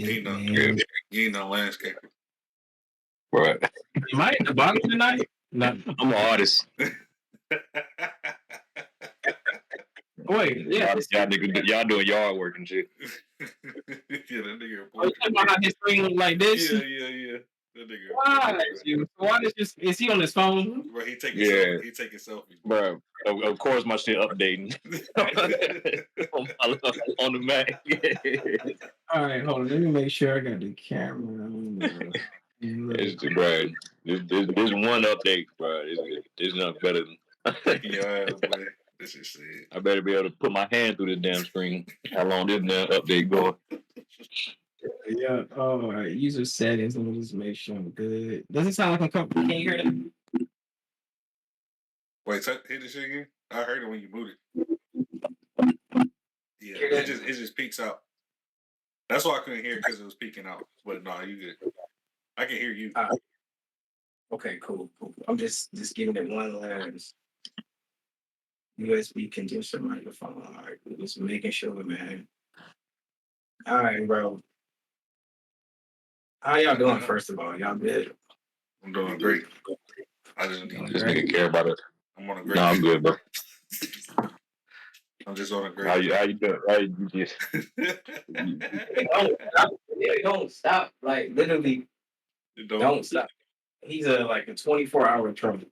Big no, man. you ain't no landscaper. Right. Am I at the bottom tonight? No. I'm an artist. Wait, yeah. Y'all doing yard work and shit. Yeah, that nigga. Oh, you talking about how his screen look like this? Yeah. That nigga. Why? Why is he on his phone? Bro, he taking selfies. Bro, of course my shit updating on the Mac. All right, hold on. Let me make sure I got the camera. It's bro. This one update, bro. It's not better than. Yeah, boy. This is it. I better be able to put my hand through this damn screen. How long this damn update going? Yeah. Oh, all right. User settings. Let me just make sure I'm good. Does it sound like I'm comfortable? Can you hear that? Wait, hit this shit again. I heard it when you booted. Yeah, it just peaks out. That's why I couldn't hear it because it was peeking out. But no, you good. I can hear you. Okay, cool. I'm just giving it one last USB condenser microphone. All right, just making sure, man. All right, bro. How y'all doing? First of all, y'all good? I'm doing great. I just need this nigga care about it. I'm on a great. No, I'm good, bro. I'm just on a great. How you doing? How you just? Don't stop. Like literally, don't stop. He's a 24-hour trouble.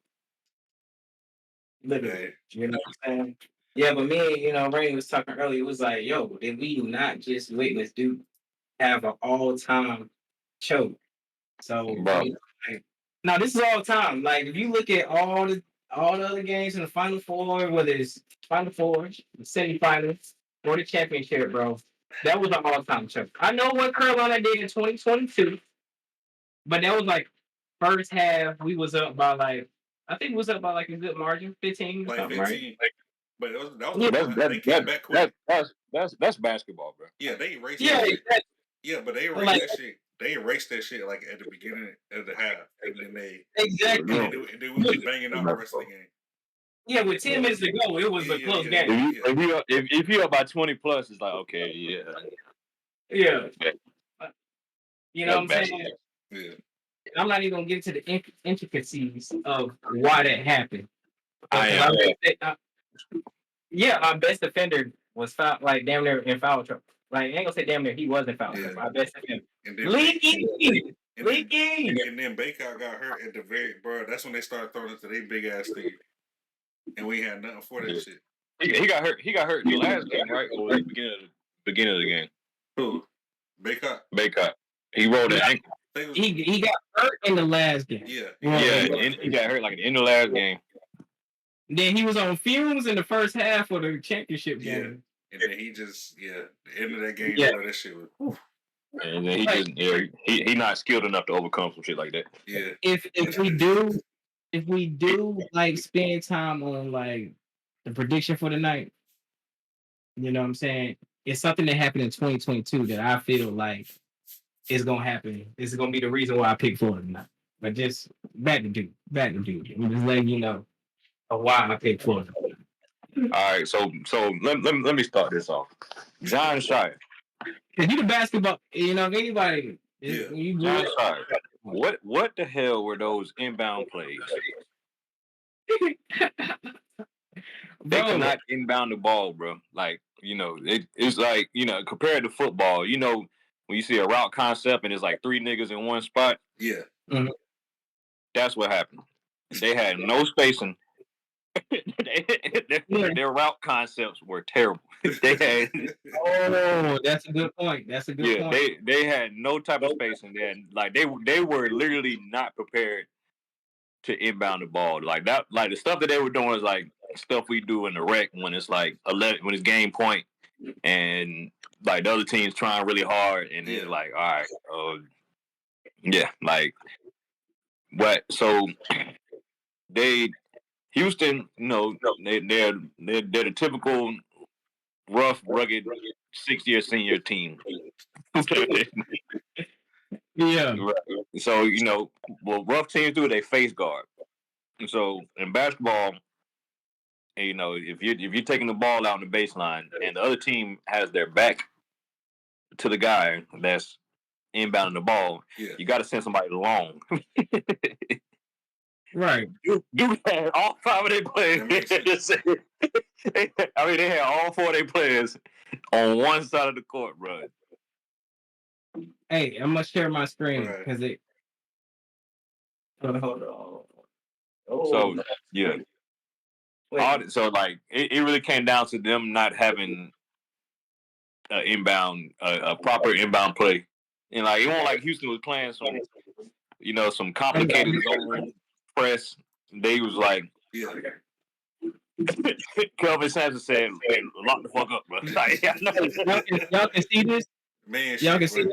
Literally, you know what I'm saying? Yeah, but me and Rain was talking earlier. It was like, yo, did we not just witness dude have an all-time choke? So now this is all time. Like if you look at all the other games in the Final Four, whether it's Final Four, the semifinals, or the championship, bro, that was an all-time choke. I know what Carolina did in 2022, but that was like first half. We was up by I think it was up by a good margin, 15 or something, 15. Right? But they came back quick. That's basketball, bro. Yeah, they erased that shit. Exactly. Yeah, but they erased that shit. They erased that shit at the beginning of the half, and then they exactly. And they was just banging out the rest of the game. Yeah, with 10 minutes to go, it was a close game. If you up by 20 plus, it's like okay, yeah. You know what I'm saying? Yeah. I'm not even gonna get into the intricacies of why that happened. Our best defender was foul, damn near in foul trouble. I ain't gonna say damn near, he was in foul trouble. Our best defender. Leaking. And then Baycott got hurt at the bro. That's when they started throwing it to their big ass thing, and we had nothing for that shit. He got hurt. He got hurt in the last game, right? Or the beginning of the game. Who? Baycott. He rolled that ankle. He got hurt in the last game. Yeah. He got hurt in the last game. Then he was on fumes in the first half of the championship game. And then he just the end of that game, bro, that shit was. Whew. And then he not skilled enough to overcome some shit like that. Yeah. If we do spend time on the prediction for the night, you know what I'm saying? It's something that happened in 2022 that I feel like is gonna happen. This is gonna be the reason why I picked Florida tonight. But just back to dude. I'm just letting you know why I picked Florida. All right, so let me start this off. John Shire. Cause you the basketball, if anybody John Shire. What the hell were those inbound plays? They cannot inbound the ball, bro. It's like, compared to football, when you see a route concept and it's like three niggas in one spot. Yeah. Mm-hmm. That's what happened. They had no spacing. Their route concepts were terrible. They had. Oh, that's a good point. point. They had no type of spacing. They were literally not prepared to inbound the ball. The stuff that they were doing is stuff we do in the rec when it's 11 when it's game point and the other team's trying really hard and it's all right, but so Houston, they're the typical rough, rugged 6-year senior team. Yeah. So what rough teams do, they face guard. So in basketball, if you're taking the ball out on the baseline and the other team has their back to the guy that's inbounding the ball, you got to send somebody long. Right. Dude had all 5 of their players. I mean, they had all 4 of their players on one side of the court, bro. Hey, I'm gonna share my screen because it. Hold on. So yeah. So like, it really came down to them not having a proper inbound play, and like it wasn't like Houston was playing some complicated zone press. They was like, Kelvin Sampson said, "Hey, lock the fuck up, bro." Like, y'all can see this. Man, y'all can see this.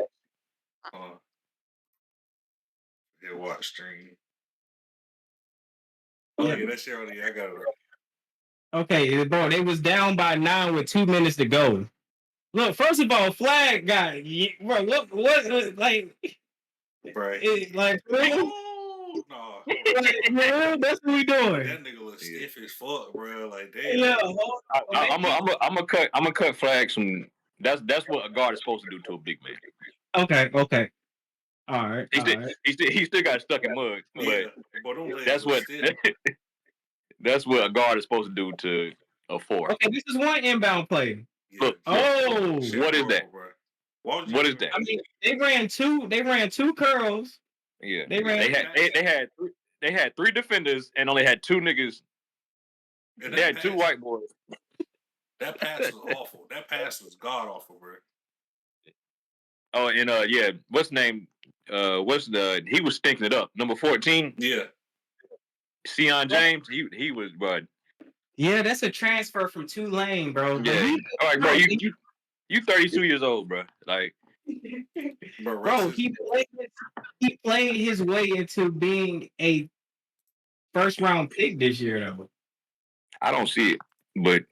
Yeah, watch stream. Oh yeah, that shit already. I got it. Okay, bro, they was down by 9 with 2 minutes to go. Look, first of all, flag guy, bro. Look, what like, right? Like, oh no, that's what we doing. That nigga look stiff as fuck, bro. Like, damn. Yeah, I'm gonna cut flags from. That's what a guard is supposed to do to a big man. Okay. All right. He still got stuck in mud, but that's what that's what a guard is supposed to do to a 4. Okay, this is one inbound play. Look, what is that? What is that? I mean, they ran two curls. Yeah, they had 3 defenders and only had 2 niggas. And they had 2 white boys. That pass was awful. That pass was god awful, bro. Oh, and what's the name? He was stinking it up. Number 14. Yeah. Sion James. He was, bud. Yeah, that's a transfer from Tulane, bro. Yeah. All right, bro. You 32 years old, bro. Like, bro, he played his way into being a first round pick this year, though. I don't see it, but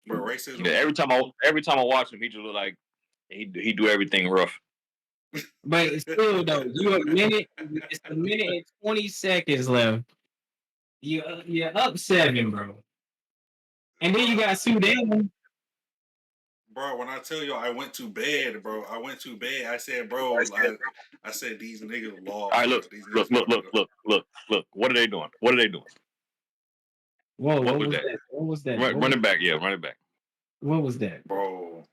racism. Every time I watch him, he just look like he do everything rough. But still, though, it's a minute and 20 seconds left. You're up 7, bro. And then you got Sudan. Bro, when I tell you I went to bed, bro, I said, bro, I said these niggas lost. All right, look. What are they doing? Whoa, what was that? What was that? Run it back, run it back. What was that, bro?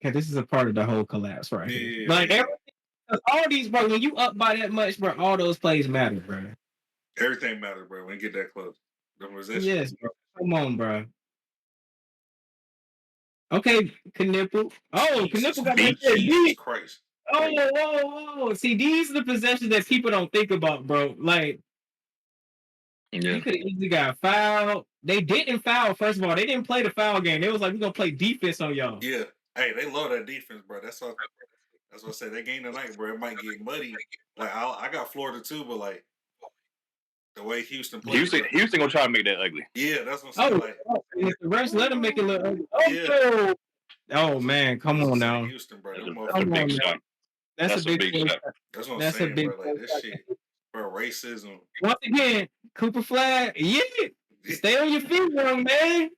Okay, this is a part of the whole collapse, right? Yeah. Like all these, bro. When you up by that much, bro, all those plays matter, bro. Everything matters, bro. When you get that close, yes, bro. Come on, bro. Okay, Knipple. Oh, Knipple got that Jesus Christ. Whoa. See, these are the possessions that people don't think about, bro. Like, you could have easily got fouled. They didn't foul, first of all. They didn't play the foul game. They was like, we're going to play defense on y'all. Yeah. Hey, they love that defense, bro. That's what I said. That game tonight, bro, it might get muddy. Like, I got Florida too, but, like, the way Houston plays. Houston going to try to make that ugly. Yeah, that's what I'm saying. And if the rest let them make it look ugly. Oh, man. Come on now. Houston, bro. That's a big shot. That's a big shot. That's what I'm saying, bro. Like, this shit, bro, racism. Once again, Cooper Flag, stay on your feet, young man.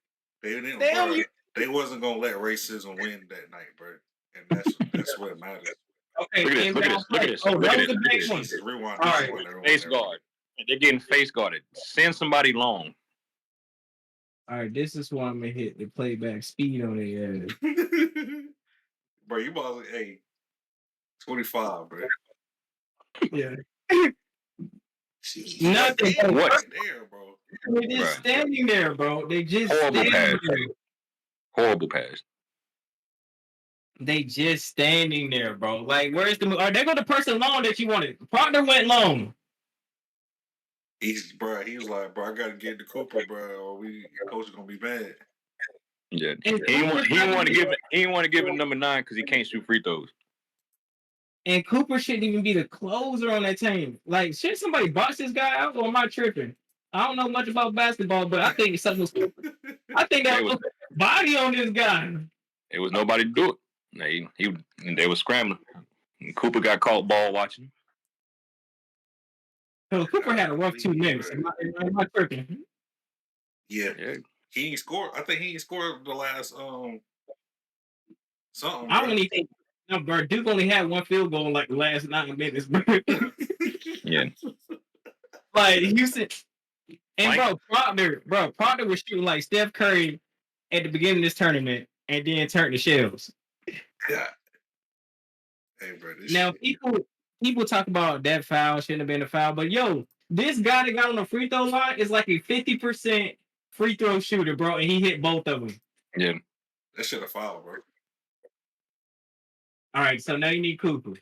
They wasn't going to let racism win that night, bro. And that's what matters. Okay, look at this. Oh, that was the big one. Rewind. All right. Face guard. They're getting face guarded. Send somebody long. All right, this is why I'm going to hit the playback speed on the bro, you about to, hey, 25, bro. Yeah. Nothing. What? Right there, bro. They're just standing there, bro. They just horrible pass. Horrible pass. They just standing there, bro. Like, where's the? Are they go the person long that you wanted? Partner went long. He was like, bro, I gotta get the Cooper, bro, or coach is gonna be mad. Yeah, he didn't want to give it number 9 because he can't shoot free throws. And Cooper shouldn't even be the closer on that team. Like, should somebody box this guy out, or am I tripping? I don't know much about basketball, but I think something was. I think that was body on this guy. It was nobody to do it. They were scrambling. And Cooper got caught ball watching. So Cooper had a rough 2 minutes. Am I tripping? Yeah. He ain't scored. I think he ain't scored the last something. I don't even think No, bro. Duke only had one field goal in like the last 9 minutes, bro. Yeah. Like Houston and Frank? Proctor was shooting like Steph Curry at the beginning of this tournament, and then turned the shells. God. Hey, bro, this Now shit. people talk about that foul shouldn't have been a foul, but yo, this guy that got on the free throw line is like a 50% free throw shooter, bro, and he hit both of them. Yeah. That shit a foul, bro. All right, so now you need Cooper.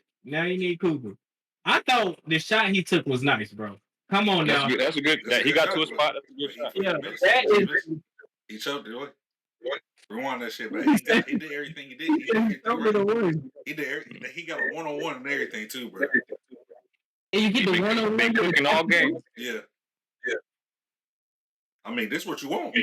I thought the shot he took was nice, bro. Come on That's now. good. That's a good. That's a He good got shot, to a but- spot. That's a good but he shot. fucking Yeah, missed. that He is. missed. He choked it. What? Rewind that shit back. He did everything he did. He did everything right. He did. He got a 1-on-1 and everything too, bro. And you get He the been 1-on-1 cooking all game. Yeah. I mean, this is what you want.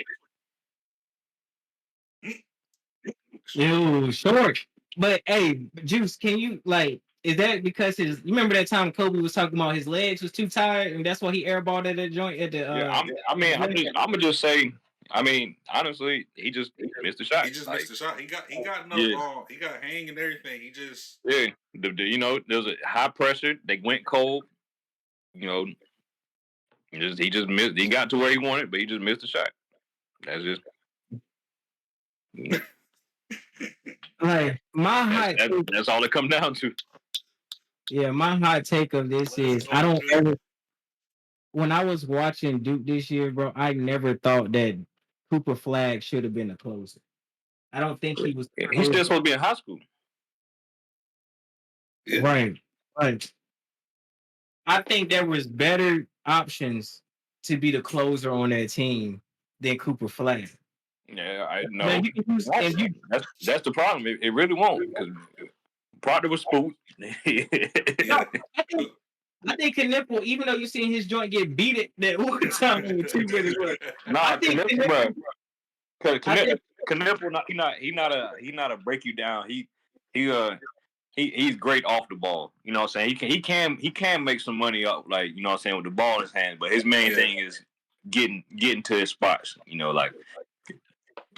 Ew, short. But hey, Juice, can you like? Is that because his? You remember that time Kobe was talking about his legs was too tired, and that's why he airballed at that joint at the. Yeah, I'm gonna just say. I mean, honestly, he just missed the shot. He just missed the shot. He got enough. Yeah. He got hang and everything. He just You know, there's a high pressure. They went cold. You know, he just missed. He got to where he wanted, but he just missed the shot. That's just. like my hot. That's all it comes down to. Yeah, my hot take of this is I don't ever. When I was watching Duke this year, bro, I never thought that Cooper Flag should have been a closer. I don't think he was. He's still supposed to be in high school. Yeah. Right. But I think there was better options to be the closer on that team than Cooper Flag. Yeah, I know. Now, That's the problem. It really won't because Proctor was spooked. Yeah. I think Knipple, even though you seen his joint get beat it that one time in 2 minutes. Nah, Knipple, he not a break you down. He's great off the ball. You know what I'm saying? He can make some money up, like, you know what I'm saying, with the ball in his hands, but his main thing is getting to his spots. You know, like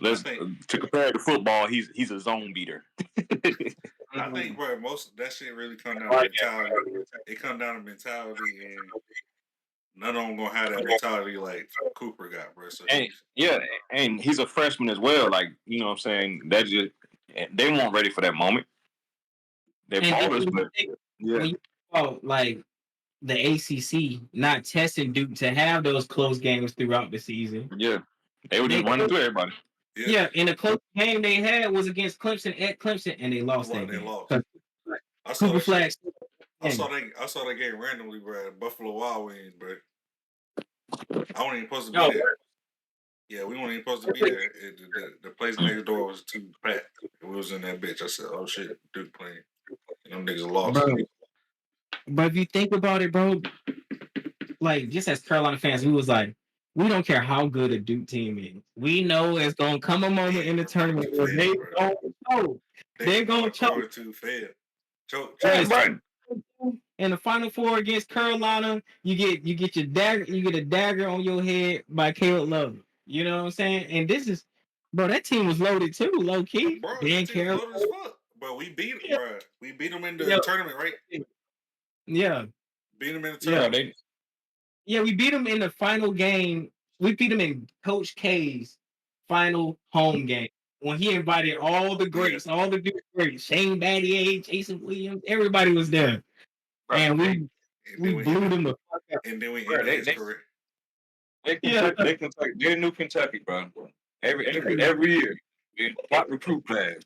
to compare to football, he's a zone beater. I think, bro, most of that shit really come down to mentality. It come down to mentality, and none of them gonna have that mentality like Cooper got, bro. So and he's a freshman as well. Like, you know what I'm saying? They weren't ready for that moment. They ballers, but when you about like the ACC not testing Duke to have those close games throughout the season. Yeah, they were just running through everybody. Yeah, and the close game they had was against Clemson at Clemson, and they lost that game. I saw that game randomly, bro. At Buffalo Wild Wings, bro. I wasn't even supposed to be there. Yeah, we weren't even supposed to be there. The place next door was too packed. We was in that bitch. I said, "Oh shit, Duke playing." And them niggas lost. Bro. But if you think about it, bro, like just as Carolina fans, we was like, we don't care how good a Duke team is. We know it's gonna come a moment in the tournament where they're gonna choke. Choke. In the Final Four against Carolina, you get your dagger, you get a dagger on your head by Caleb Love. You know what I'm saying? And this is, bro, that team was loaded too, low key. Bro, that team was loaded as fuck. But we beat them, bro. We beat them in the tournament, right? Yeah. Beat them in the tournament. Yeah, we beat them in the final game. We beat them in Coach K's final home game when he invited all the greats, all the Duke greats, Shane Battier, Jason Williams, everybody was there. Right. And we blew them the fuck up. And then we ended his career. They're New Kentucky, bro. Every year. Top recruit class.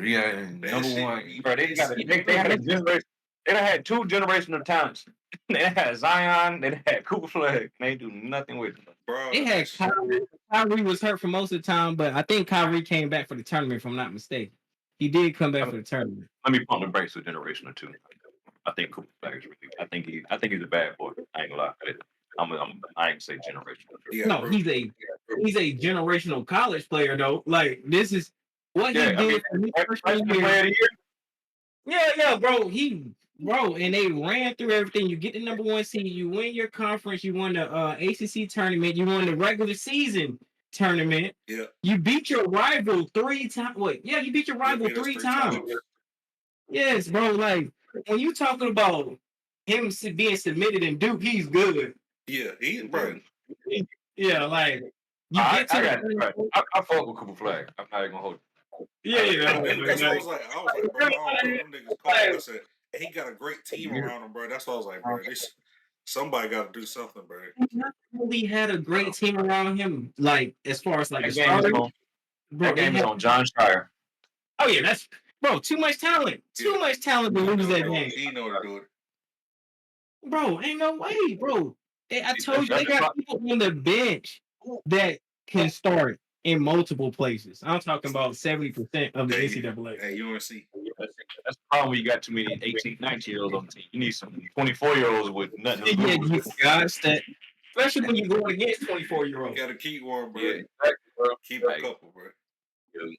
Yeah, number one. Bro, they had a generation. They had 2 generational talents. They had Zion. They had Cooper Flag. They do nothing with it. Bro, they had Kyrie. Kyrie was hurt for most of the time, but I think Kyrie came back for the tournament, if I'm not mistaken. He did come back for the tournament. Let me pump the brakes with generational too. I think Cooper Flag is really. I think he's a bad boy. I ain't gonna lie. I ain't say generational. Yeah, no, he's a generational college player though. Like this is what he did for his first year. Yeah, bro. And they ran through everything. You get the number 1 seed, you win your conference, you won the ACC tournament, you won the regular season tournament. Yeah. You beat your rival 3 times. You beat your rival 3 times. Yes, bro. Like when you talking about him being submitted in Duke, he's good. Yeah, bro. Yeah, like you I get to got the right. I fuck with Cooper Flag. I'm not even gonna hold yeah. That's what I was like. I was like, bro, I don't know. Them niggas cold. I said, he got a great team you. around him, bro. That's what I was like, bro. Somebody got to do something, bro. He not really had a great team around him, like as far as like That the game is starters. on. Bro, That game is on John Shire. Oh yeah, that's bro. Too much talent. Too much talent to lose that game. He know to do it. Bro, ain't no way, bro. I told you That's they got people on the bench that can start in multiple places. I'm talking about 70% of the NCAA. Hey, UNC. That's the problem when you got too many 18, 19-year-olds on the team. You need some 24-year-olds with nothing to Yeah, lose. you got that. Especially when you're going against 24-year-olds. Got to keep one, bro. Yeah, exactly, bro. Keep a couple, bro.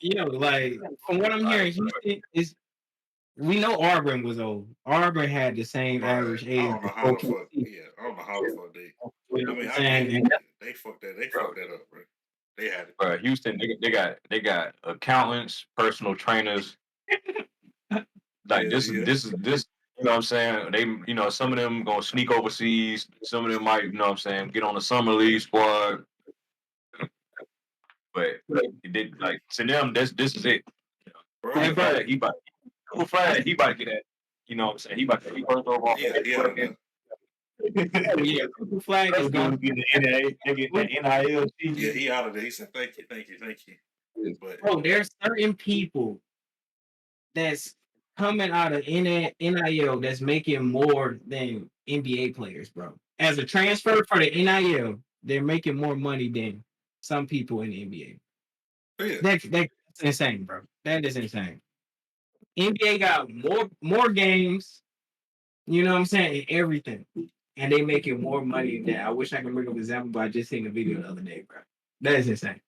You know, like from what I'm hearing, Houston is. We know Auburn was old. Auburn had the same average age. I don't know how the fuck. Yeah, I don't know how the fuck they. You know I mean, what I'm saying? they fucked that. They fucked that up, bro. They had it. Bro, Houston, they got accountants, personal trainers. Like this. You know what I'm saying? They, some of them gonna sneak overseas. Some of them might, you know what I'm saying, get on the summer league squad. But it did like to them. This is it. Bro, He about to get that. You know what I'm saying? He about to be first overall. Yeah, yeah. Yeah, Cooper Flag is going to get the NIL. They get that NIL. Yeah, he out of there. He said, "Thank you." But bro, there's certain people that's coming out of NIL that's making more than NBA players, bro. As a transfer for the NIL, they're making more money than some people in the NBA. yeah. That's insane, bro. That is insane. NBA got more games, you know what I'm saying, and everything. And they making more money than that. I wish I could bring up an example, but I just seen a video the other day, bro. That is insane.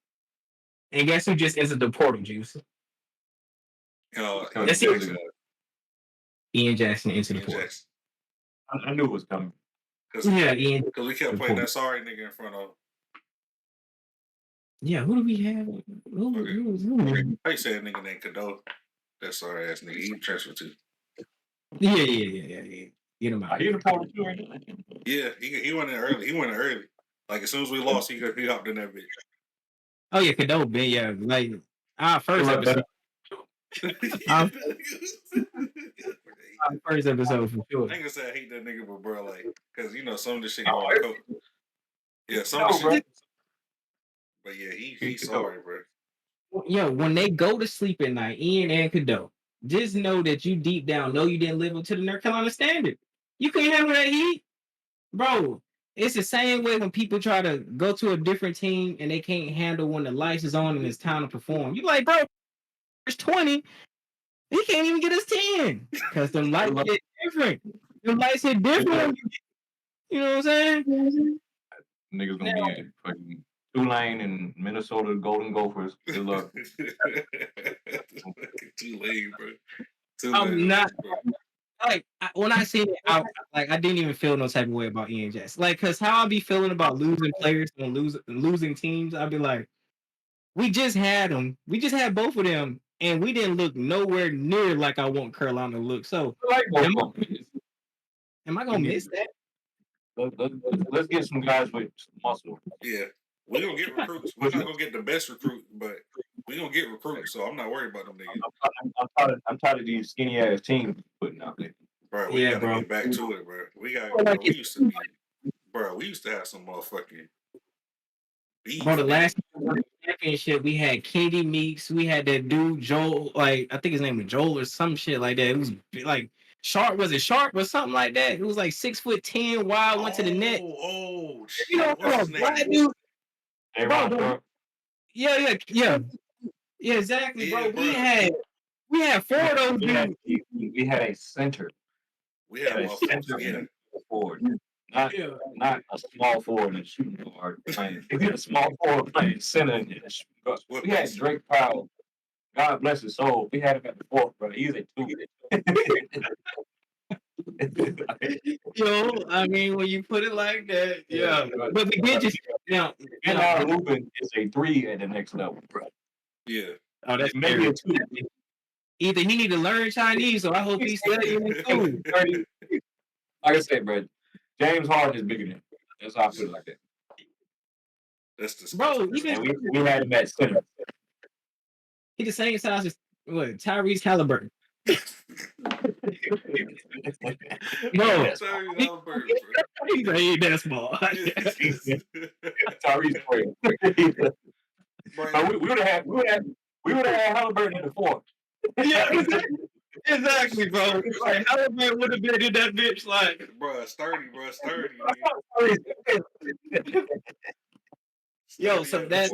And guess who just entered the portal, Juice? Ian Jackson. Ian Jackson into the portal. I knew it was coming. Ian. Because we kept playing that sorry nigga in front of. Yeah, who do we have? Who? I say a nigga named Cadeau. That sorry ass nigga. He transferred too. Yeah. Get him out. He in the portal too, right? Yeah, he went in early. Like as soon as we lost, he hopped in that bitch. Oh yeah, Cadeau been like our first episode. Our first episode for sure. I ain't gonna say I hate that nigga, but bro, like, cause some of this shit going to coke. Yeah, some of the shit. But yeah, he's sorry, bro. Yo, when they go to sleep at night, Ian and Cadeau, just know that you deep down know you didn't live up to the North Carolina standard. You can't handle that heat, bro. It's the same way when people try to go to a different team and they can't handle when the lights is on and it's time to perform. You like, bro, it's 20. He can't even get us 10 because the lights hit different. The lights hit different. You know what I'm saying? Niggas gonna be in fucking Tulane and Minnesota Golden Gophers. Good luck. Tulane, bro. I'm not. Like when I see it, I didn't even feel no type of way about Ian Jackson. Like, cause how I be feeling about losing players and losing teams, I'd be like, we just had them. We just had both of them, and we didn't look nowhere near like I want Carolina to look. So, am I gonna miss that? Let's get some guys with muscle. Yeah, we're gonna get recruits. We're not gonna get the best recruit, but we're gonna get recruits. So I'm not worried about them niggas. I'm tired of these skinny ass teams putting out there. Bro, we gotta get back to it, bro. We used to have some motherfucking beef. Bro, the last championship we had Katie Meeks, we had that dude Joel, like I think his name was Joel or some shit like that. It was like Sharp, was it Sharp or something like that? It was like 6'10" wide, went to the net. Oh, shit. You know, what's his name? Dude. Bro. Yeah, exactly, Yeah, bro. We had four of those dudes. We had a center. We had a center forward. Not a small forward and shooting guard playing. A small forward playing center. We had Drake Powell. God bless his soul. We had him at the fourth, bro. He's a 2. Yo, I mean, when you put it like that, yeah. But we did just now. And Lubin is a 3 at the next level, bro. Yeah. Oh, that's maybe a 2. either he need to learn Chinese, or I hope he's studying in school. Like I said, bro, James Harden is bigger than him. That's how I put it like that. That's disgusting. Bro, And we had him at center. He the same size as Tyrese Halliburton. No, Tyrese Halliburton, bro. he ain't that small. Tyrese Halliburton. But we would have had Halliburton in the fourth. Yeah, exactly, bro. Like Halliburton would have been in that bitch, like, bro, sturdy. Yo, so that's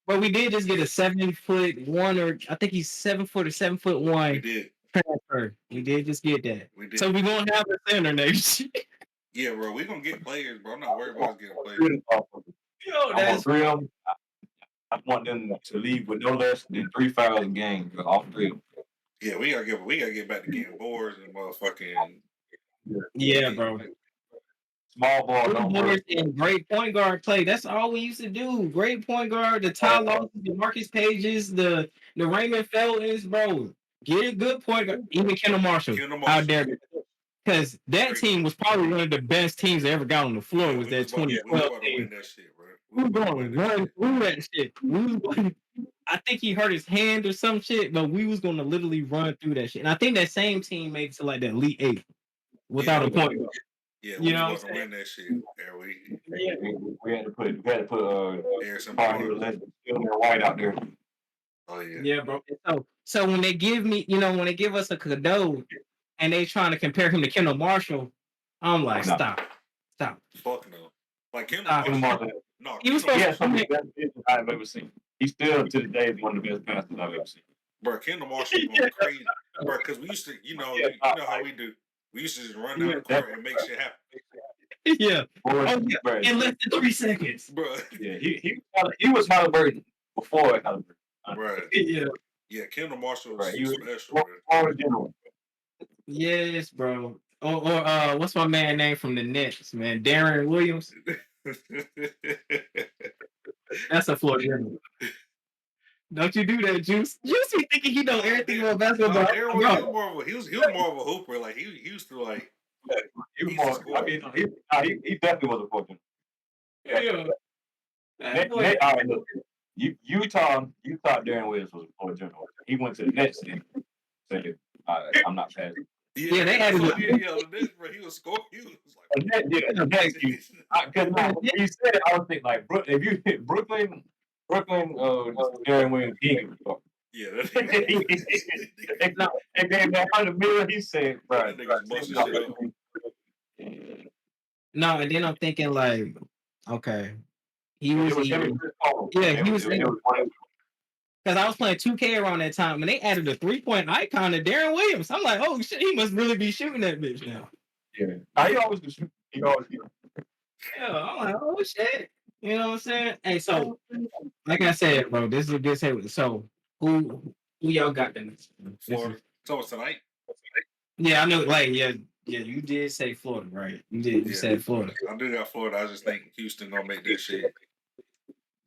but we did just get a 7'1", or I think he's 7 foot or 7'1". We did transfer. We did just get that. We did. So we're gonna have a center next year. Yeah, bro, we're gonna get players, bro. I'm not worried about us getting players. Yo, that's real. I want them to leave with no less than 3 fouls a game. Off three. Yeah, we gotta get back to getting boards and motherfucking. Yeah, bro. Small ball, no boards and great point guard play. That's all we used to do. Great point guard, the Ty Lawson, the Marcus Pages, the Raymond Feltons, bro. Get a good point guard. Even Kendall Marshall out there. Because that team was probably one of the best teams that ever got on the floor. Was that 2012 team? We were going to run through that shit. I think he hurt his hand or some shit, but we was going to literally run through that shit. And I think that same team made it to like the Elite Eight without a point guard. Yeah, we was going to win that shit every week. Yeah, we had to put Harrison White out there. Oh yeah. Yeah, bro. So when they give us a Cadeau and they trying to compare him to Kendall Marshall, I'm like, stop. Fuck no. Like Kendall Marshall. No, he was supposed to be the best I've ever seen. He still to the day is one of the best passes I've ever seen. Bro, Kendall Marshall going crazy. Bro, because we used to, you know how we do. We used to just run down the court and make shit happen. Yeah. In less than 3 seconds. Bro. Yeah, he was Halliburton before Halliburton. Right. Yeah. Yeah, Kendall Marshall was special, bro. Yes, bro. Or what's my man name from the Nets, man? Darren Williams. That's a floor general. Don't you do that, Juice? Juice be thinking he know everything about basketball. He was more of a hooper. Like he used to like. He was more. I mean, he definitely was a floor general. Yeah. All right, look. Utah Darren Williams was a floor general. He went to the Nets and said, "I'm not passing." Yeah, they had the Nets, bro. He was scoring. He was like, because when you said it, I was thinking like, if you hit Brooklyn, Darren Williams, he ain't gonna yeah, and then $100 million, he said, bro. No, and then I'm thinking like, okay, he was he was because I was playing 2K around that time, and they added a 3-point icon to Darren Williams. I'm like, oh shit, he must really be shooting that bitch now. Yeah, he always was. Yeah, I'm like, oh shit. You know what I'm saying? Hey, so like I said, bro, this is a good segment. So who y'all got then? Florida. So it's tonight. Yeah, I know. Like, yeah, you did say Florida, right? You did. You said Florida. I do got Florida. I just think Houston gonna make that shit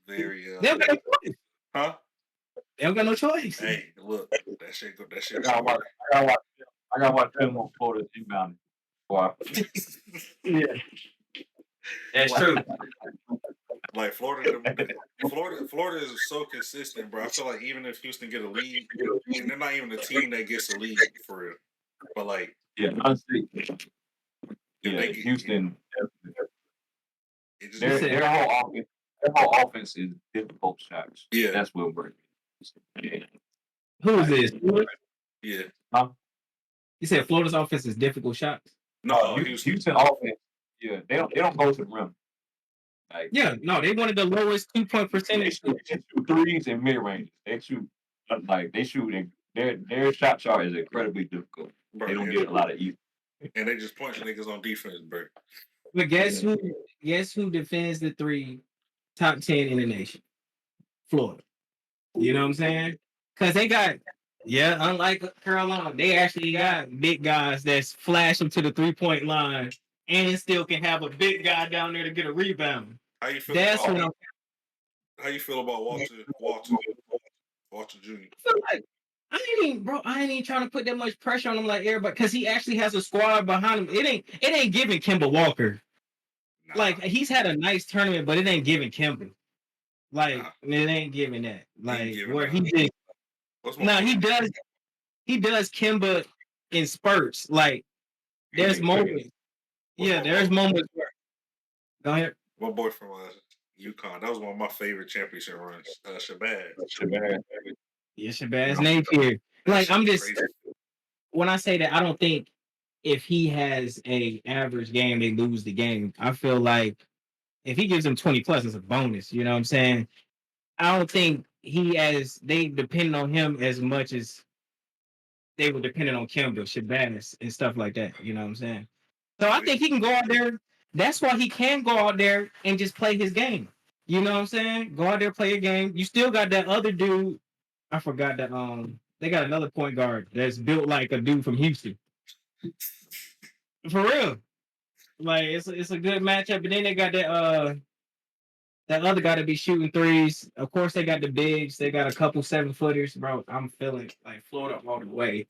very. They don't got no choice. Huh? They don't got no choice. Hey, look, that shit. I gotta watch them on Florida's inbound. Wow. Yeah. That's true. Like Florida is so consistent, bro. I feel like even if Houston get a lead, and they're not even a team that gets a lead for real. But like, honestly, Houston. Their whole offense is difficult shots. Yeah, that's what we're. Yeah. Who is this? Yeah. Huh? You said Florida's offense is difficult shots. No, Houston offense. Yeah, they don't go to the rim. Like, they wanted the lowest 2-point percentage. They shoot threes and mid range. They shoot their shot chart is incredibly difficult. Bro, they don't get a lot of easy. And they just punch niggas on defense, bro. But guess who defends the 3 top 10 in the nation? Florida. You know what I'm saying? Because they got, unlike Carolina, they actually got big guys that's flashing to the 3-point line and still can have a big guy down there to get a rebound. How you feel? How you feel about Walter Jr.? I I ain't even trying to put that much pressure on him like everybody because he actually has a squad behind him. It ain't giving Kemba Walker. Nah. Like he's had a nice tournament, but it ain't giving Kemba. Like it ain't giving that. Like where he did. No, he does. He does Kemba in spurts. Like there's moments. Yeah, there's moments where. Go ahead. My boy from UConn. That was one of my favorite championship runs. Shabazz. Yeah, Shabazz Napier. Like I'm just crazy. When I say that, I don't think if he has a average game, they lose the game. I feel like if he gives them 20 plus, it's a bonus. You know what I'm saying? I don't think they depend on him as much as they were dependent on Kemba, Shabazz, and stuff like that. You know what I'm saying? So I think he can go out there. That's why he can go out there and just play his game. You know what I'm saying? Go out there, play a game. You still got that other dude. I forgot that. They got another point guard that's built like a dude from Houston. For real. Like it's a good matchup. But then they got that other guy to be shooting threes. Of course, they got the bigs. They got a couple 7-footers, bro. I'm feeling like Florida all the way.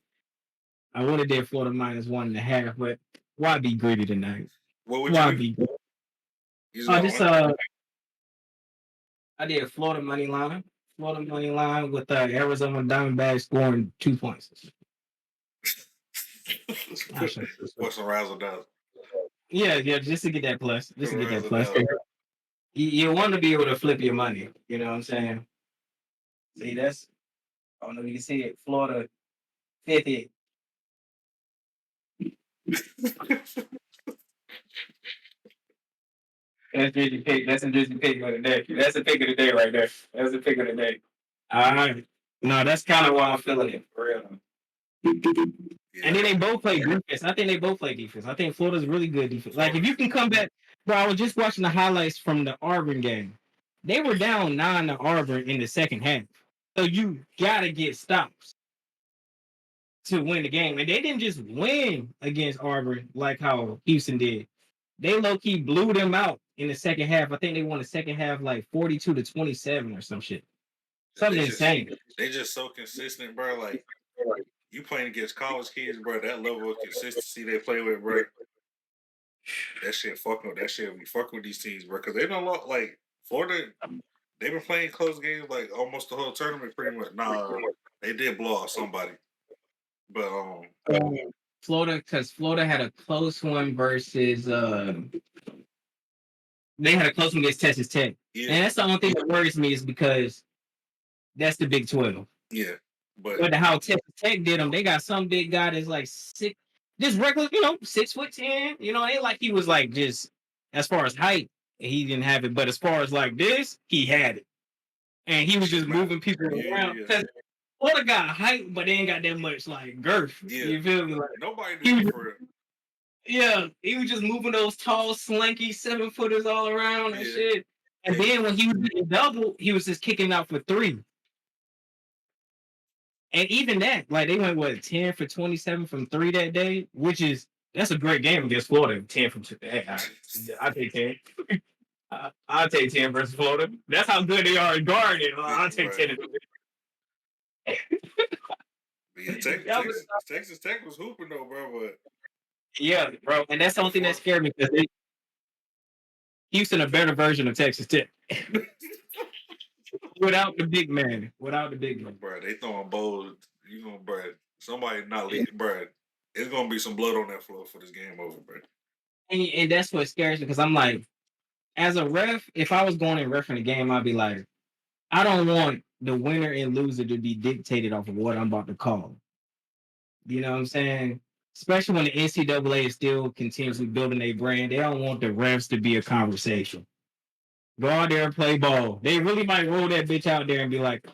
I would have did Florida -1.5, but why be greedy tonight? What would why you be? I I did Florida money line. Florida money line with Arizona Diamondbacks scoring 2 points. Put some razzle dazzle. Yeah, just to get that plus. Just to get that plus. You want to be able to flip your money. You know what I'm saying? See, that's. I don't know if you can see it. Florida 50. That's Drizzy pick. That's a Drizzy pick of the day. That's a pick of the day right there. That's a pick of the day. All right. No, that's kind of why I'm feeling it for real. Yeah. And then they both play defense. I think they both play defense. I think Florida's really good defense. Like if you can come back, bro. I was just watching the highlights from the Auburn game. They were down 9 to Auburn in the second half. So you gotta get stops to win the game. And they didn't just win against Auburn like how Houston did. They low-key blew them out in the second half. I think they won the second half like 42-27 or some shit. Something insane. They just so consistent, bro. Like you playing against college kids, bro. That level of consistency they play with, bro. That shit fucking with that shit. We fucking with these teams, bro. Because they don't look like Florida. They've been playing close games like almost the whole tournament, pretty much. Nah, they did blow out somebody, but Florida, because Florida had a close one versus they had a close one against Texas Tech. Yeah. And that's the only thing that worries me is because that's the Big 12. Yeah. But how Texas Tech did them, they got some big guy that's like 6, just regular, 6'10". Ain't like he was like just as far as height, he didn't have it. But as far as like this, he had it. And he was just moving people around. Because Florida got height, but they ain't got that much like girth. Yeah. You feel me? Like, nobody knew for real. Yeah, he was just moving those tall, slanky 7-footers all around and shit. And then when he was getting double, he was just kicking out for 3. And even that, like they went 10 for 27 from 3 that day, that's a great game against Florida. 10 from 2. I take 10. I'll take 10 versus Florida. That's how good they are in guarding. I'll take 10. Texas Tech was hooping though, bro. But yeah, bro, and that's the only thing that scared me because Houston a better version of Texas Tech. Without the big man. Bro, they throwing bowls. Bro, somebody not leaving, bro. It's gonna be some blood on that floor for this game over, bro. And that's what scares me because I'm like, as a ref, if I was going and refing the game, I'd be like, I don't want the winner and loser to be dictated off of what I'm about to call. You know what I'm saying? Especially when the NCAA is still continuously building their brand. They don't want the refs to be a conversation. Go out there and play ball. They really might roll that bitch out there and be like,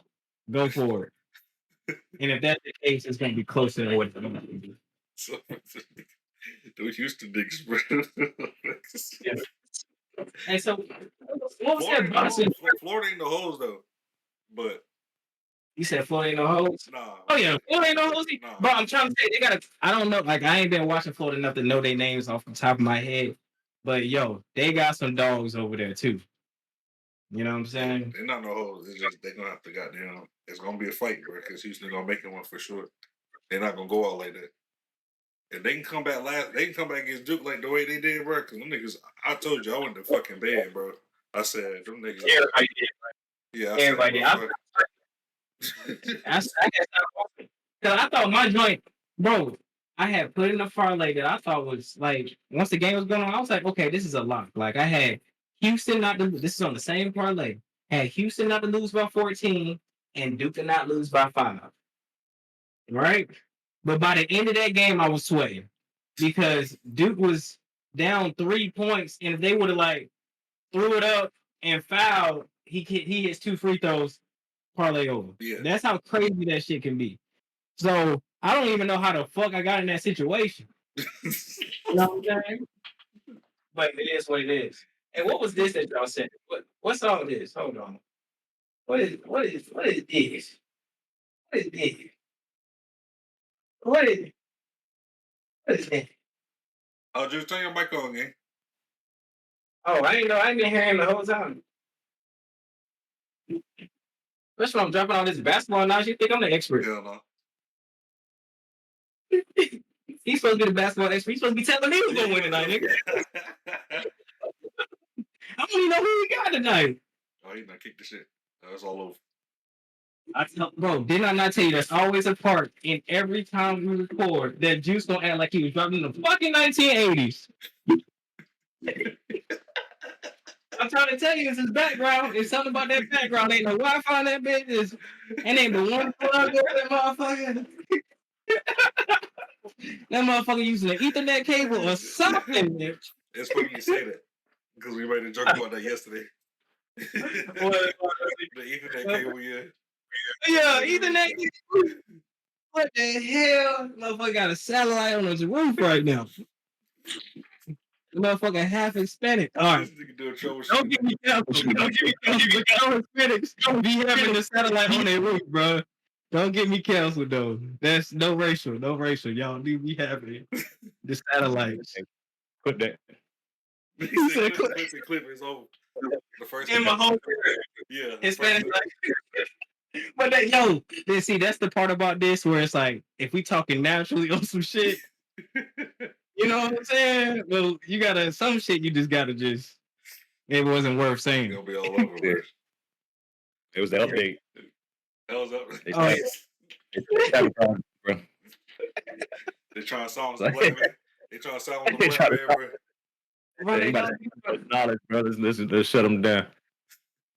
go for it. And if that's the case, it's going to be closer than what it's going to be. Those Houston niggas, bro. Yeah. And so, what was that Boston? Florida ain't no hoes, though. But you said Florida ain't no hoes? Nah. Oh, yeah. Florida ain't no hoes? Nah. Bro, I'm trying to say, they got to, I don't know. Like, I ain't been watching Florida enough to know their names off the top of my head. But, yo, they got some dogs over there, too. You know what I'm saying? They're not no hoes. It's just they're gonna have to goddamn. It's gonna be a fight, bro. Because Houston gonna make it one for sure. They're not gonna go out like that. If they can come back they can come back against Duke like the way they did, bro. Because them niggas, I told you, I went to fucking bed, bro. I said them niggas. Everybody did. Yeah, I Everybody did. I thought my joint, bro. I had put in a parlay that I thought was like once the game was going on, I was like, okay, this is a lock. Like I had Houston not to. This is on the same parlay. Had Houston not to lose by 14 and Duke to not lose by 5. Right, but by the end of that game, I was sweating because Duke was down 3 points, and if they would have like threw it up and fouled, he hits 2 free throws, parlay over. Yeah. That's how crazy that shit can be. So I don't even know how the fuck I got in that situation. You know what I'm saying? But it is what it is. And what was this that y'all said? What's all this? Hold on. What is this? What is this? What is that? Oh, just turn your mic on, gang. Oh, I didn't know. I ain't been hearing him the whole time. Especially when I'm dropping all this basketball knowledge. You think I'm the expert? Hell no. He's supposed to be the basketball expert. He's supposed to be telling me who's gonna win tonight, nigga. I don't even know who we got tonight. Oh, he's gonna kick the shit. That's all over. Bro, did I not tell you there's always a part in every time we record that Juice gonna act like he was dropping in the fucking 1980s. I'm trying to tell you, it's his background. It's something about that background. Ain't no Wi-Fi in that bitch. And ain't the one plug over that motherfucker. That motherfucker using an Ethernet cable or something, bitch. It's funny you say that because we made a joke about that yesterday. The Ethernet cable, yeah. Yeah, Ethernet. What the hell? Motherfucker got a satellite on his roof right now. The motherfucker half Hispanic. All right. Don't give me canceled. Don't give me canceled. All Hispanics don't be having the satellite on their roof, bro. Don't get me canceled though. That's no racial. No racial. Y'all do be having the satellites. Put that. He said, clip is over. The first in my home. Yeah. Hispanic. But then see, that's the part about this where it's like, if we talking naturally on some shit, you know what I'm saying? Well, you gotta, some shit you just gotta just, it wasn't worth saying. It'll be all over, bro. It was the update. That was up. They trying to sound the black man. They trying to sound the black man, bro. Knowledge, brothers. Listen, let's shut them down.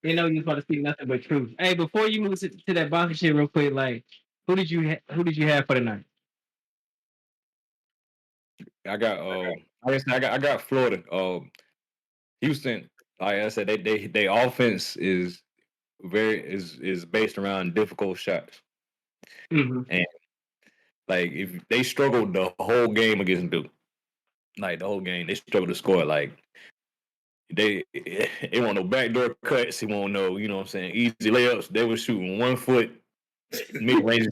You know you're supposed to speak nothing but truth. Hey, before you move to that boxing shit real quick, like who did you have for the night? I got I got Florida. Houston, like I said, they offense is based around difficult shots. Mm-hmm. And like if they struggled the whole game against Duke. Like the whole game, they struggled to score. Like they want no backdoor cuts. They want no, you know what I'm saying, easy layups. They were shooting 1 foot mid-range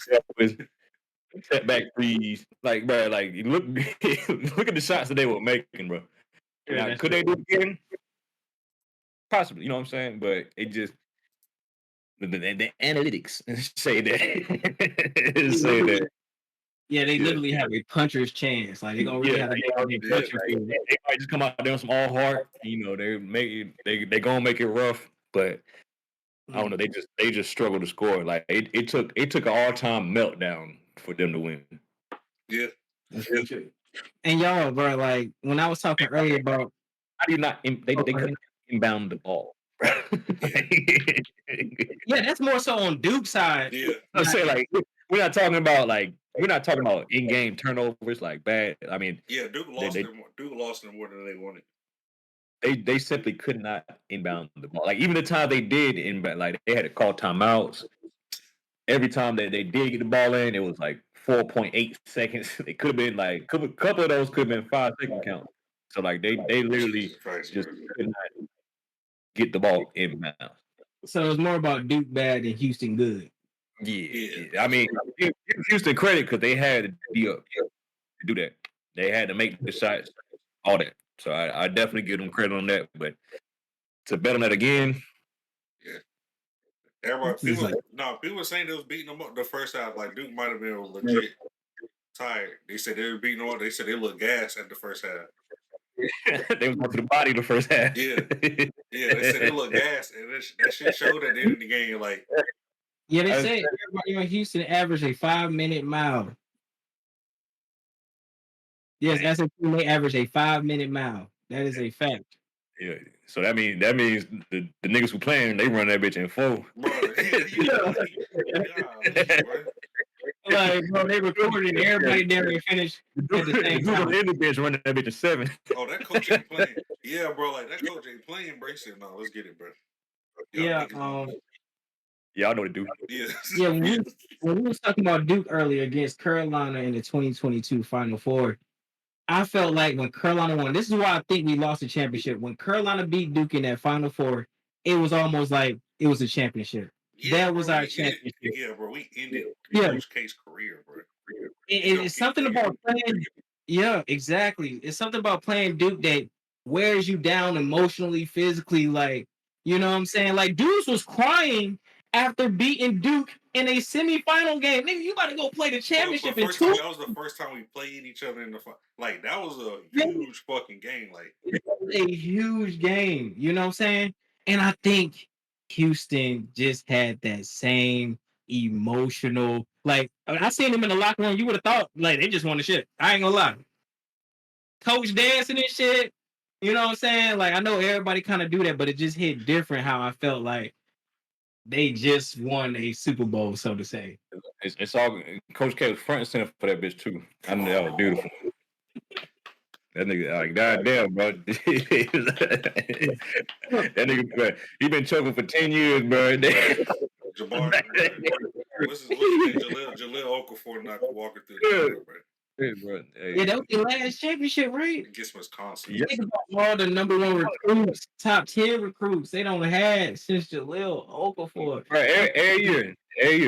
setback threes. Like, bro, like look look at the shots that they were making, bro. Yeah, now, could they do it again? Possibly, you know what I'm saying? But it just the analytics say that. Yeah, they literally have a puncher's chance. Like they gonna really have a puncher. They might just come out there on some all heart. You know, they gonna make it rough, but I don't know. They just struggle to score. Like it took an all time meltdown for them to win. Yeah. And y'all, bro, like when I was talking earlier about how do you not they couldn't inbound the ball. Yeah, that's more so on Duke's side. Yeah. I say like we're not talking about in-game turnovers like bad. I mean, yeah, Duke lost them more than they wanted. They simply could not inbound the ball. Like even the time they did inbound, like they had to call timeouts. Every time that they did get the ball in, it was like 4.8 seconds. It could have been like a couple of those could have been 5-second count. So like they literally just could not get the ball inbound. So it was more about Duke bad than Houston good. Yeah. I mean, give Houston credit because they had to be up to do that. They had to make the shots, all that. So I definitely give them credit on that. But to bet on that again, Everybody, It's like, people were saying they was beating them up the first half. Like Duke might have been legit tired. They said they were beating them up. They said they looked gas at the first half. They was going to the body the first half. Yeah, they said they looked gas, and that shit showed at the end of the game. Like, yeah, they say everybody in Houston averaged a 5-minute mile. Yes, as a team, they average a 5-minute mile. That is a fact. Yeah, so that means the niggas who playing, they run that bitch in 4. Like, bro, they recorded everybody there and finished at the same time. The bitch running that bitch in 7. Oh, that coach ain't playing. Yeah, bro, like that coach ain't playing, bro. He said, "No, let's get it, bro." Yeah, yeah, I know what to do. Yeah, when we was talking about Duke earlier against Carolina in the 2022 Final Four, I felt like when Carolina won, this is why I think we lost the championship. When Carolina beat Duke in that Final Four, it was almost like it was a championship. Yeah, that was our championship. Bro, we ended Coach K's career, bro. It's something about playing. Yeah, exactly. It's something about playing Duke that wears you down emotionally, physically. Like, you know what I'm saying? Like, Deuce was crying after beating Duke in a semifinal game. Nigga, you about to go play the championship in two. That was the first time we played each other in the final. Like, that was a huge fucking game. Like, it was a huge game. You know what I'm saying? And I think Houston just had that same emotional. Like, I seen them in the locker room. You would have thought like they just won the shit. I ain't gonna lie. Coach dancing and shit. You know what I'm saying? Like, I know everybody kind of do that, but it just hit different how I felt like they just won a Super Bowl, so to say. It's all Coach K was front and center for that bitch too. I know that was beautiful. That nigga, like, goddamn, bro. That nigga, he been choking for 10 years, bro. Jabbar, what's his name? Jaleel Okafor not walking through the door, bro. Yeah, that was the last championship, right? Against Wisconsin. Think about all the number 1 recruits, top 10 recruits they don't have since Jaleel Okafor. Right, every year,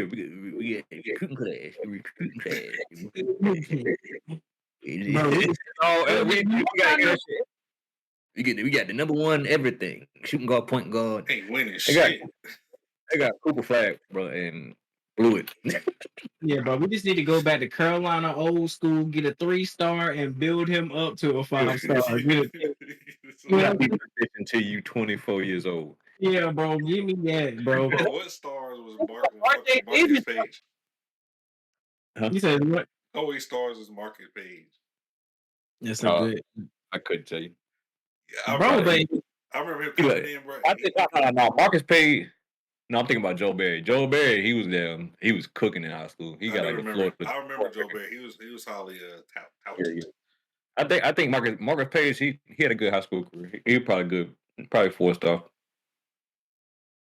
we get recruiting class. We got the number 1 everything. Shooting guard, point guard. Ain't winning shit. They got Cooper Flag, bro, and blew it. Yeah, bro. We just need to go back to Carolina old school, get a 3-star, and build him up to a 5-star. Until you 24 years old. Yeah, bro. Give me that, bro. What stars was Marcus Page? Huh? You said what? How many stars is Marcus Page? That's so good. I couldn't tell you. Yeah, I remember him coming in, bro. I think Marcus Page. No, I'm thinking about Joe Barry. Joe Barry, he was there. He was cooking in high school. He got like the floor. I remember Joe Barry. He was highly talented. I think Marcus Page. He had a good high school career. He was probably good. Probably 4-star.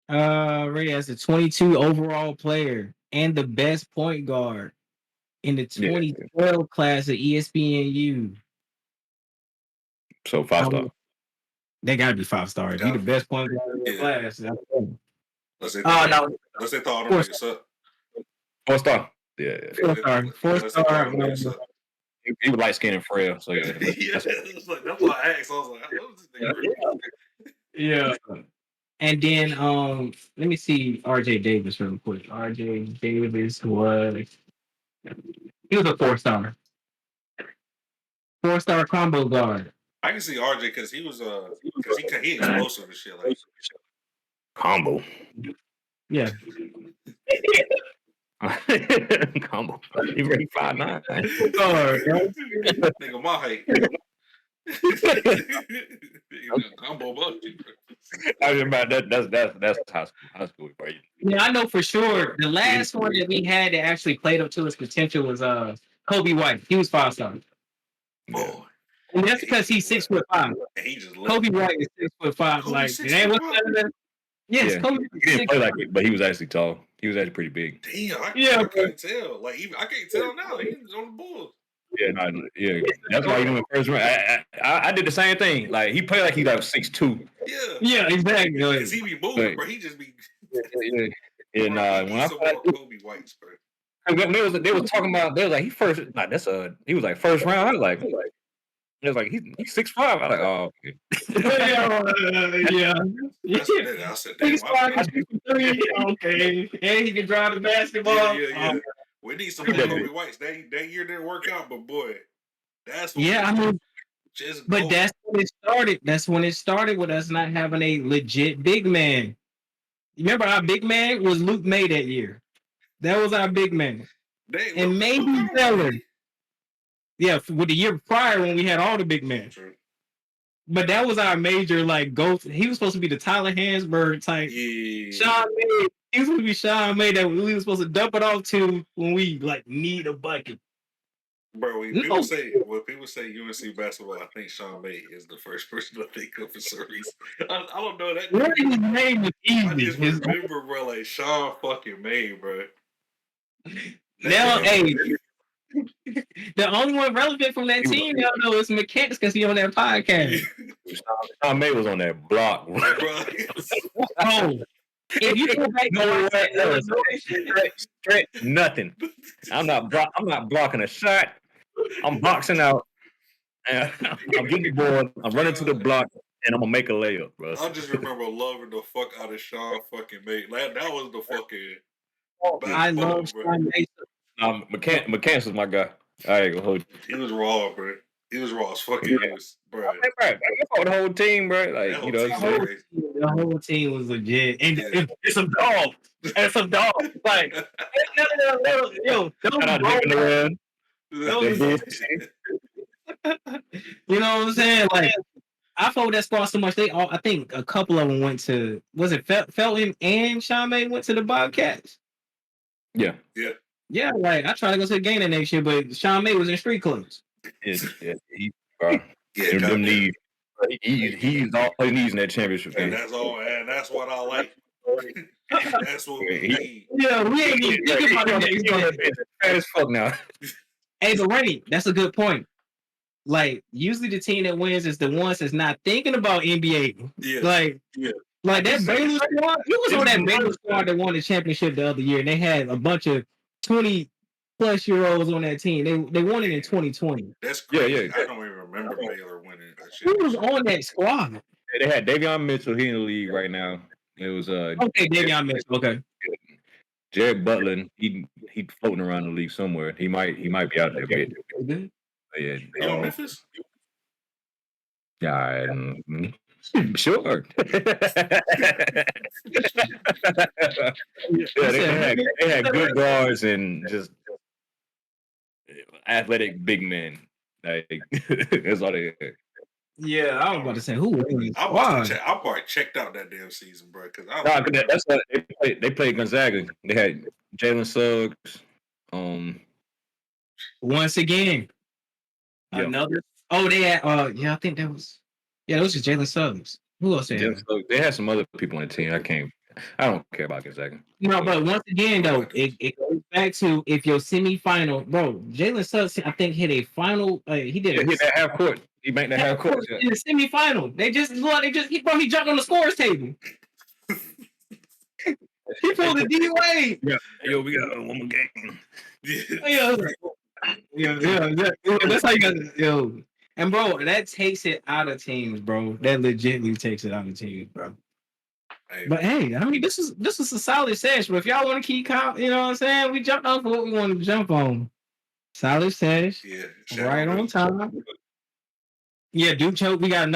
Right as a 22 overall player and the best point guard in the 2012 class at ESPNU. So 5-star. They gotta be 5-star. If you the best point guard in the class. Let's say they thought them niggas up. 4-star. Yeah. 4-star. He was light skinned and frail. So yeah. That's why I asked. I was like, what was this nigga? Yeah. And then let me see RJ Davis real quick. RJ Davis was a 4-star. 4-star combo guard. I can see RJ because he was he explosive and shit like combo. Yeah. Combo. He ranked 5'9". Nigga, my height. Combo bucket. I remember that's high school, bro. Yeah, I know for sure. The last one that we had that actually played up to his potential was Kobe White. He was 5-star. Boy. And that's because he's 6'5". He just Kobe White is 6'5". Like, yes, yeah. Kobe. He didn't play like it, but he was actually tall. He was actually pretty big. Damn, I couldn't tell. Like, I can't tell now. He's on the Bulls. Yeah. That's why he went first round. I did the same thing. Like, he played like he like 6'2". Yeah, exactly. Because he be moving, bro. He just be. Yeah, nah. When I played Kobe White's, bro. They was talking about. They was like he was like first round. I was like It was like he's 6'5". I'm like, oh, okay. Yeah. That's a nigga. I said, He's damn, I fine. Okay. And he can drive the basketball. yeah. We need some more Kobe Whites. That year didn't work out, but boy, that's what Yeah, I mean, just but go. that's when it started. That's when it started with us not having a legit big man. You remember our big man was Luke May that year. That was our big man. And maybe Zeller. Yeah, with the year prior when we had all the big men. True. But that was our major like go. He was supposed to be the Tyler Hansberg type. Yeah. Sean May. He was supposed to be Sean May that we were supposed to dump it off to when we like need a bucket. Bro, when people say UNC basketball, I think Sean May is the first person to think of for some reason. I don't know that. What his name is easy. I just remember, bro, like Sean fucking May, bro. Now, hey, the only one relevant from that team now though is Mechanics because he on that podcast. Sean May was on that block, bro. Oh, if you go back straight nothing. I'm not blocking a shot. I'm boxing out. And I'm getting the board. I'm running to the block, and I'm gonna make a layup, bro. I just remember loving the fuck out of Sean fucking May. Like, that was the fucking. I love Sean May. Mechanics was my guy. I ain't gonna hold you. He was raw, bro. He was raw as fucking news, bro. The whole team, bro. Like, you know, the whole team was legit, and it's some dogs. And some dogs. Like, yo, you know what I'm saying? Like, I followed that squad so much. I think a couple of them went to. Was it Felton and Sean May went to the Bobcats? Yeah. Like I tried to go to the game that next year, but Sean May was in street clothes. He's all he needs in that championship game. And that's all. And that's what I like. That's what we need. Yeah, we ain't even thinking about that. As fuck now. Hey, but Rennie, that's a good point. Like, usually the team that wins is the ones that's not thinking about NBA. Yeah. Like that Baylor squad. It was on that Baylor squad that won the championship the other year, and they had a bunch of 20-plus-year-olds on that team. They won it in 2020. That's crazy. I don't even remember Baylor winning that shit. Who was on that squad? They had Davion Mitchell. He in the league right now. It was Davion Mitchell. Okay. Jared Butler. He floating around the league somewhere. He might be out there. Yeah. He on Memphis? Yeah. Sure. They had good guards and just athletic big men. Like, that's all they had. Yeah, I was about to say who. I probably checked out that damn season, bro. That's what they played Gonzaga. They had Jalen Suggs. Once again, another. Oh, they had. I think that was. Yeah, those are Jalen Suggs. Who else? They had some other people on the team. I don't care about Gonzaga. No, but once again, though, it goes back to if your semifinal, bro. Jalen Suggs, I think, hit a final. He did. He hit that half court. He made that half court in the semifinal. He jumped on the scores table. He pulled the D Wade. Yeah, yo, we got one more game. Yeah. That's how you got it. Yo. And bro, that takes it out of teams, bro. That legitimately takes it out of teams, bro. But hey, I mean, this is a solid session. But if y'all want to keep count, you know what I'm saying? We jumped off of what we wanted to jump on. Solid session. Yeah. Right on time. Yeah, Duke choke. We got a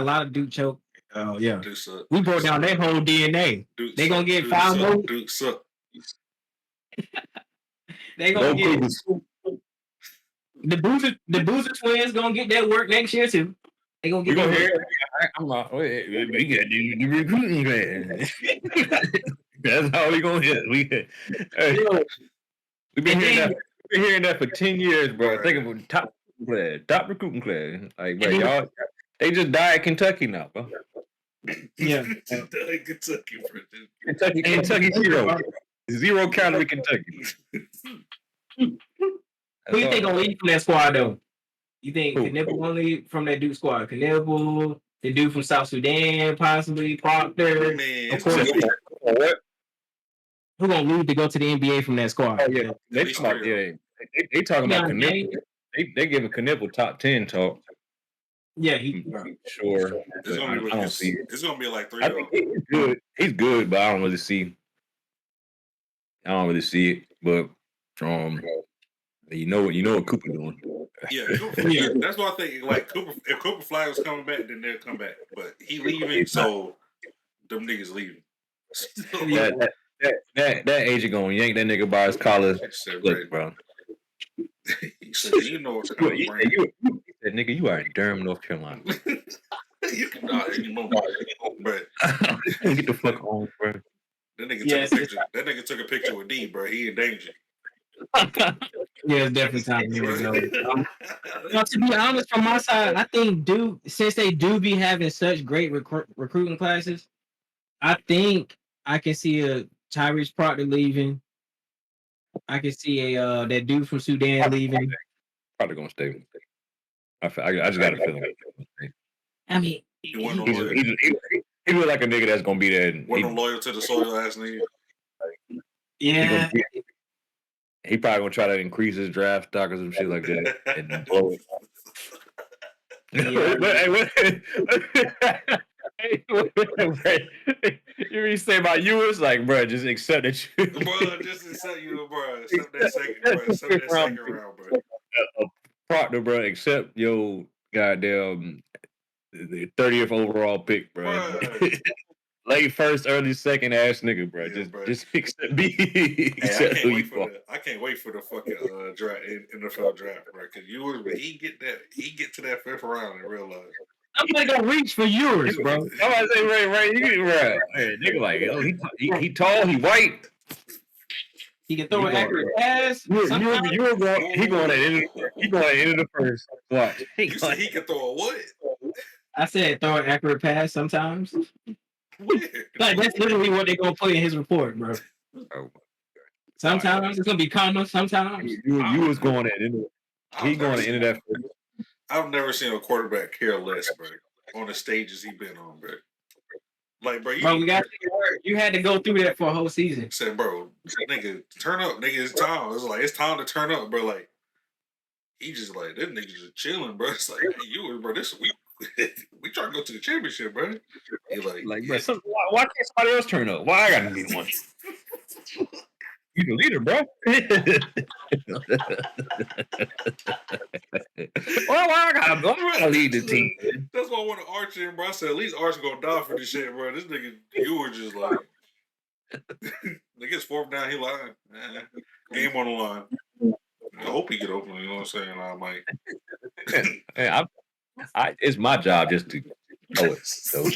lot of Duke choke. Oh yeah. We broke down their whole DNA. They gonna get 5 more. Duke suck. They gonna get the Boozer twins gonna get that work next year too. They gonna get that work. I'm like, we got the recruiting class. That's how we gonna hit. We've been hearing that for 10 years, bro. Thinking about top recruiting class. Like, bro, y'all, they just died at Kentucky now, bro. Yeah, Kentucky zero calorie Kentucky. Who you think gonna leave from that squad though? You think Knipple gonna leave from that Duke squad? Knipple, the dude from South Sudan, possibly Proctor. Of course, who gonna leave to go to the NBA from that squad? Oh yeah, they talking about Knipple. They giving Knipple top 10 talk. Yeah, sure. It's gonna be. I don't see it. It's gonna be like 3 I think he's good. He's good, but I don't really see. I don't really see it. But you know what Cooper doing. Yeah, Cooper for sure. That's why I think like Cooper. If Cooper Flag was coming back, then they'll come back. But he leaving, so them niggas leaving. That agent gonna yank that nigga by his collar. Look, bro. He said, "You know what kind of brand?" He said, "Nigga, you are in Durham, North Carolina. You can die any moment, but get the fuck on, bro." That nigga took a picture. That nigga took a picture with D, bro. He in danger. Yeah, it's definitely time to go. Now, to be honest, from my side, I think Duke, since they do be having such great recruiting classes, I think I can see a Tyrese Proctor leaving. I can see a that dude from Sudan leaving. Probably gonna stay. I just got a feeling. I mean, he look like a nigga that's gonna be there. Wasn't loyal to the soil ass nigga. Yeah. He probably gonna try to increase his draft stock or some shit like that and blow it. You mean say about you? It's like, bro, just accept that you. Bro, just accept you, bro. Accept that second round, bro. Proctor, bro, accept your goddamn the 30th overall pick, bro. Late first, early second ass nigga, bro. Yeah, just accept me. I can't wait for the fucking draft NFL draft, bro. Because he get to that 5th round in real life. I'm gonna reach for yours, bro. I'm about to say right. Nigga, like he tall, he white. He can throw an accurate pass. He going at the end of the first. Watch. You said he can throw a what? I said throw an accurate pass sometimes. Like that's literally what they're gonna put in his report, bro. Oh. Sometimes it's gonna be comma. Sometimes you was going at it. He going to end of that first. I've never seen a quarterback care less, bro, on the stages he been on, bro. Like, bro, we got you had to go through that for a whole season. Said, bro, nigga, turn up, nigga. It's time. It's time to turn up, bro. Like, he just like this nigga just chilling, bro. It's like, hey, bro, we trying to go to the championship, bro. He like, bro, why can't somebody else turn up? Why I gotta be the one? You the leader, bro. Why I gotta lead the team? That's why I want to Arch in, bro. I said at least Arch gonna die for this shit, bro. This nigga, you were just like, nigga, it's 4th down. He lying. Game on the line. I hope he get open. You know what I'm saying? I might. Hey, it's my job just to throw it. So.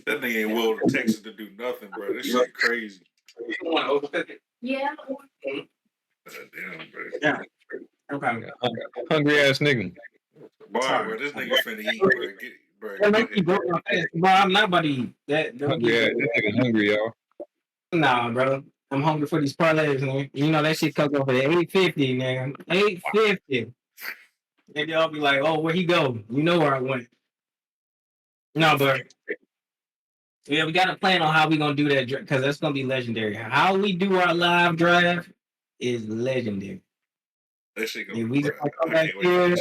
That nigga ain't willing to Texas to do nothing, bro. This shit crazy. You want to overcook it? Yeah. Damn, bro. Yeah. Okay. Hungry ass nigga. Bro, this nigga finna eat, bro. Bro, I'm not about to eat. That nigga hungry, y'all. Nah, bro. I'm hungry for these parlays, man. You know that shit comes over at $8.50, man. $8.50. Maybe y'all be like, oh, where he go? You know where I went. No, but yeah, we got a plan on how we gonna do that because that's gonna be legendary. How we do our live drive is legendary. That shit gonna be come back here.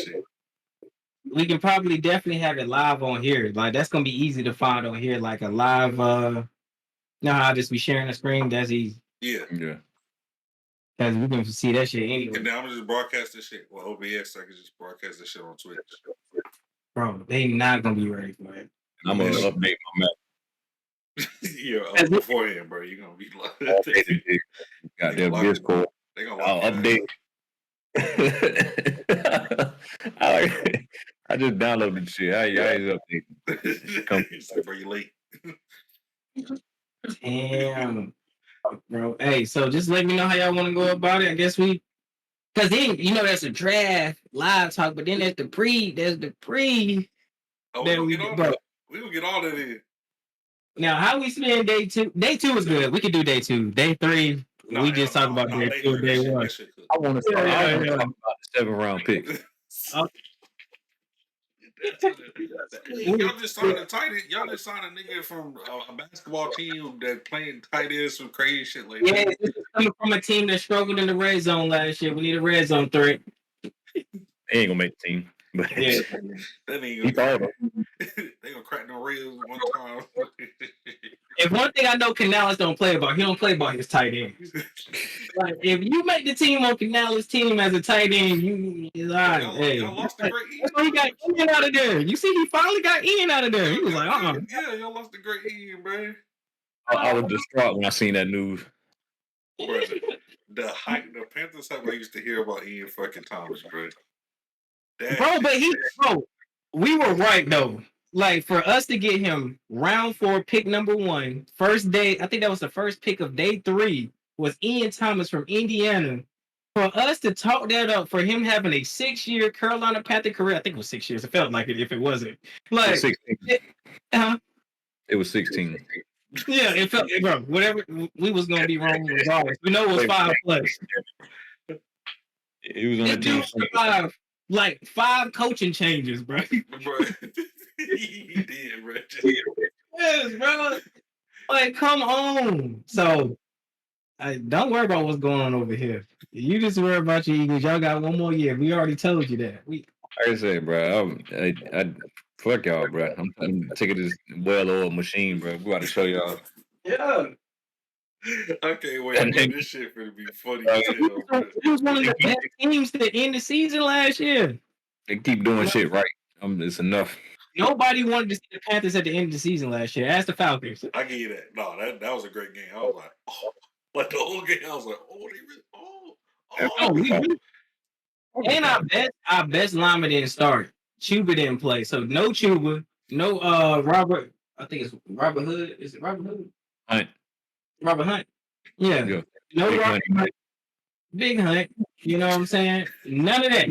We can probably definitely have it live on here. Like that's gonna be easy to find on here, like a live. You know how I just be sharing the screen? That's easy. Yeah. Because we can see that shit anyway. And now I'm gonna just broadcast this shit. Well, OBS, I can just broadcast this shit on Twitch. Bro, they not gonna be ready for it. I'm gonna update my map. Yeah, beforehand, bro. You're gonna be like, goddamn Discord. I'll update. I just downloaded shit. I ain't updating. He's like, bro, you late. Damn, bro. Hey, so just let me know how y'all want to go about it. I guess because then that's a draft live talk, but then there's the pre. Oh, we gonna get all that in. Now, how we spend day 2? Day 2 is good. We can do day 2. Day 3, we just talk about day 2 and day 1. I want to talk about the 7th round pick. Y'all just signed a tight end. Y'all just signed a nigga from a basketball team that playing tight end, some crazy shit like that. Yeah, this is coming from a team that struggled in the red zone last year. We need a red zone threat. He ain't gonna make the team. But Yeah. That he ain't thought gonna. They gonna crack the rails one time. If one thing I know Canales don't play about, he don't play about his tight ends. Like if you make the team on Canales' team as a tight end, you all right. Y'all lost the great That's why he got Ian out of there. You see, he finally got Ian out of there. He was like, Yeah, y'all lost the great Ian, man. I was distraught when I seen that news. Bro, the Panthers hype I used to hear about Ian fucking Thomas, bro. We were right though. Like for us to get him round 4, pick number 1, first day, I think that was the first pick of day 3, was Ian Thomas from Indiana. For us to talk that up, for him having a 6-year Carolina Panther career, I think it was 6 years. It felt like it if it wasn't. Like it was 16. Yeah, it felt, bro. Whatever we was gonna be wrong regardless. We know it was 5 plus. He was on the team. Survived like 5 coaching changes, bro. Bro, he did, bro. Yes, bro. Like, come on. So, don't worry about what's going on over here. You just worry about your Eagles. Y'all got 1 more year. We already told you that. Like I said, bro, I fuck y'all, bro. I'm taking this well-oiled machine, bro. We got to show y'all. Yeah. I can't wait. Bro. This shit finna be funny as hell, bro. It was one of the best teams to end the season last year. They keep doing shit right. It's enough. Nobody wanted to see the Panthers at the end of the season last year. Ask the Falcons. I give you that. No, that was a great game. I was like, like the whole game. I was like, And our best lineman didn't start. Chuba didn't play, so no Chuba, no Robert. I think it's Robert Hood. Is it Robert Hood? Hunt. Robert Hunt. Yeah. No Big Robert Hunt. Big Hunt. You know what I'm saying? None of that.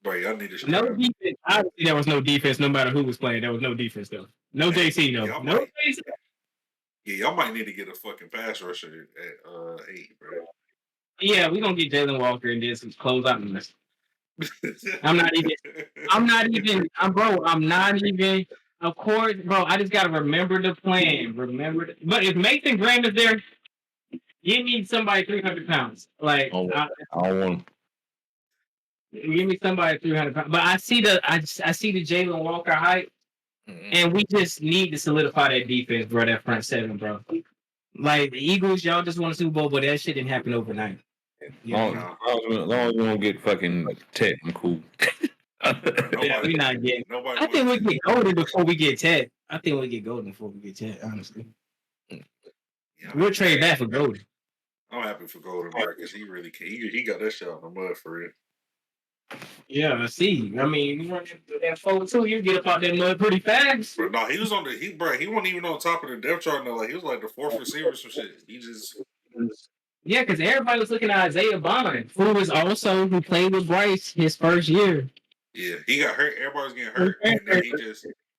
Bro, y'all need to no defense. Obviously, there was no defense. No matter who was playing, there was no defense though. No JC though. No JC. Yeah, y'all might need to get a fucking pass rusher at 8, bro. Yeah, we're gonna get Jalen Walker and then some close out on this. I'm not even. Of course, bro. I just gotta remember the plan. But if Mason Graham is there, you need somebody 300 pounds. Like I don't want him. Give me somebody 300 pounds. But I see the Jalen Walker hype, and we just need to solidify that defense, bro. That front 7, bro. Like the Eagles, y'all just won a Super Bowl, but that shit didn't happen overnight. Long as we don't get fucking Tech, I'm cool. We're not getting. I think we get golden before we get Tech. Honestly. Yeah, we'll trade that for golden. I'm happy for Golden, bro, because he really can. He got that shit on the mud for real. Yeah, I see. I mean, you run that 4-2, you get up out that mud pretty fast. But no, he was on the he wasn't even on top of the depth chart. No, like he was like the 4th receiver or some shit. He just because everybody was looking at Isaiah Bond, who played with Bryce his first year. Yeah, he got hurt. Everybody was getting hurt, and then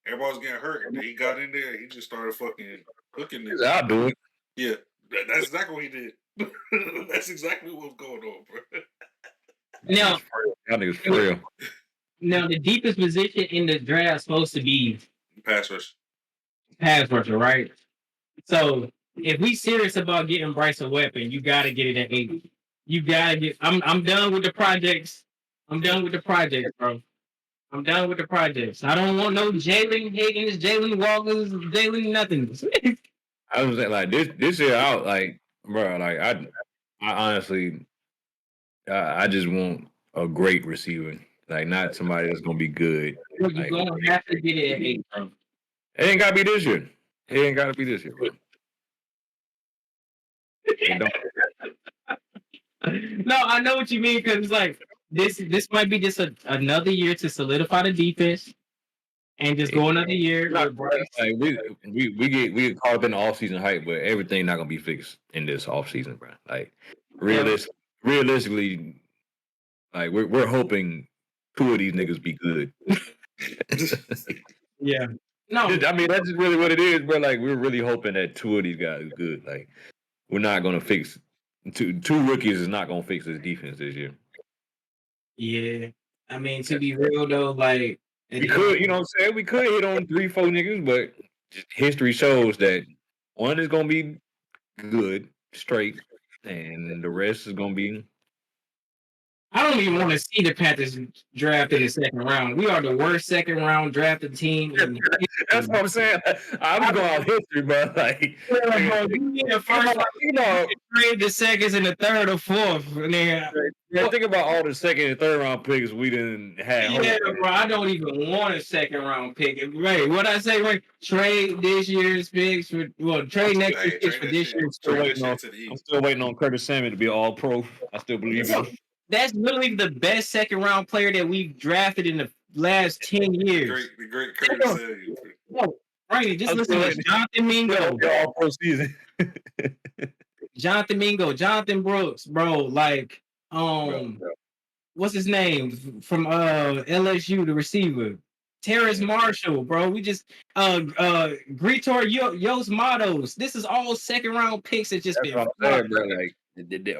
everybody was getting hurt, and then he got in there. He just started fucking cooking it. I'll do it. Yeah, that's exactly what he did. That's exactly what was going on, bro. Now, that nigga's for real. Now, the deepest position in the draft is supposed to be pass rusher, right? So, if we serious about getting Bryce a weapon, you got to get it at 80. You got to get. I'm done with the projects. I'm done with the projects, bro. I'm done with the projects. I don't want no Jalen Higgins, Jalen Walkers, Jalen nothing. I was like this year out, like, bro, like I honestly, I just want a great receiver, like not somebody that's gonna be good. You're like, gonna have to get it at 8, bro. It ain't gotta be this year. It ain't gotta be this year, bro. No, I know what you mean because it's like this might be just another year to solidify the defense and just go another year. Like we get caught up in the offseason hype, but everything not gonna be fixed in this offseason, bro. Like realistically, like we're hoping 2 of these niggas be good. Yeah. No, I mean that's just really what it is, bro. Like we're really hoping that 2 of these guys are good. Like we're not gonna fix two rookies is not gonna fix this defense this year. Yeah, I mean to be real though, like we could, you know what I'm saying? We could hit on 3-4 niggas, but history shows that one is gonna be good, straight, and the rest is gonna be. I don't even want to see the Panthers draft in the second round. We are the worst second round drafted team in That's what I'm saying. I'm going off history, bro. Like, bro, give me the first round, trade the seconds and the third or fourth. And then, think about all the second and third round picks we didn't have. yeah, bro, I don't even want a second round pick. Ray, what I say, Ray? Trade this year's picks for trade next year's picks for this year's. I'm still waiting on Curtis Samuel to be all pro. I still believe him. That's literally the best second round player that we've drafted in the last 10 years. The great Curtis Samuel. No, right, just listen to Jonathan Mingo. All pro season. Jonathan Mingo, Jonathan Brooks, bro. Like, what's his name from LSU, the receiver? Terrace Marshall, bro. We just Gritor Yos Matos. This is all second round picks that just been what I'm saying, bro.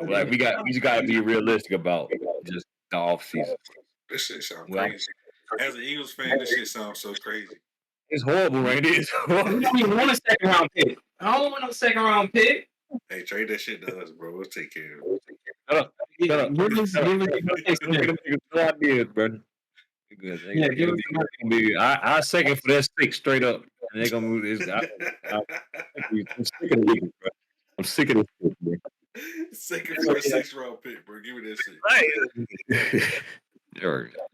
Like we just gotta be realistic about just the off season. This shit sounds crazy. As an Eagles fan, this shit sounds so crazy. It's horrible, right? It's horrible. We don't even want a second round pick. I don't want no second round pick. Hey, trade that shit to us, bro. We'll take care of it. Shut up. No ideas, bro. Yeah, I second for that 6 straight up. And they're gonna move this. I'm sick of the Eagles, bro. I'm sick of this shit, bro. Second for a 6th round pick, bro. Give me that shit.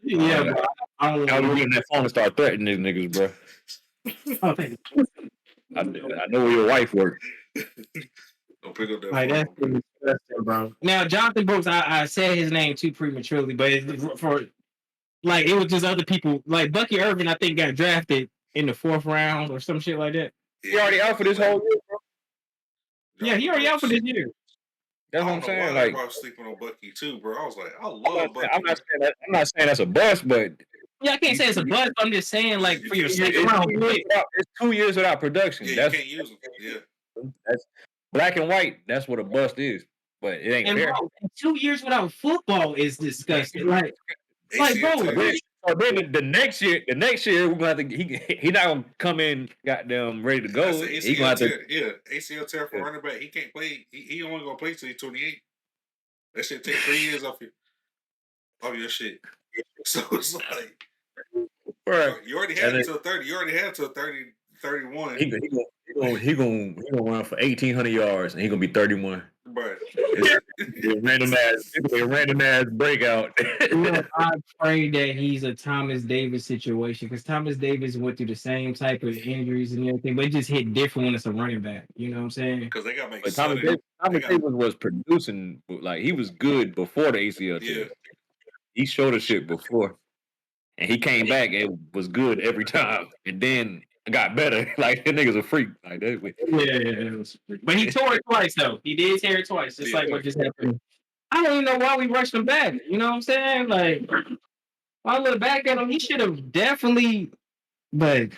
Yeah, bro. I was getting that phone and start threatening these niggas, bro. Oh, thank you. I know where your wife works. Don't pick up that phone. That's bro. Now, Jonathan Brooks, I said his name too prematurely, but it was just other people. Like Bucky Irvin, I think got drafted in the 4th round or some shit like that. He already out for this whole year, bro. Yeah, he already out for this year. That's what I'm saying. Like, I was sleeping on Bucky too, bro. I was like, I love Bucky. I'm not saying that's a bust, but yeah, I can't say it's a bust. I'm just saying, like, for your second round pick, it's 2 years without production. Yeah, you can't use them. Yeah, that's black and white. That's what a bust is, but it ain't fair. Bro, 2 years without football is disgusting. Like bro. So then the next year we're gonna have to. He not gonna come in goddamn ready to go. He gonna have to. ACL tear for running back. He can't play. He only gonna play till he's 28. That shit take 3 years off your shit. So it's like, bro, you already had until 30. You already had till 30, 31. He gonna run for 1,800 yards and he gonna be 31. But it's a random ass breakout. I pray that he's a Thomas Davis situation because Thomas Davis went through the same type of injuries and everything, but it just hit different when it's a running back. You know what I'm saying? Because they got to make Thomas Davis was producing, like he was good before the ACL tear. He showed the shit before, and he came back and was good every time, and then got better. Like that nigga's a freak. Like that. Yeah. But he tore it twice though. He did tear it twice, just like what just happened. I don't even know why we rushed him back. You know what I'm saying? Like, I look back at him, he should have definitely. But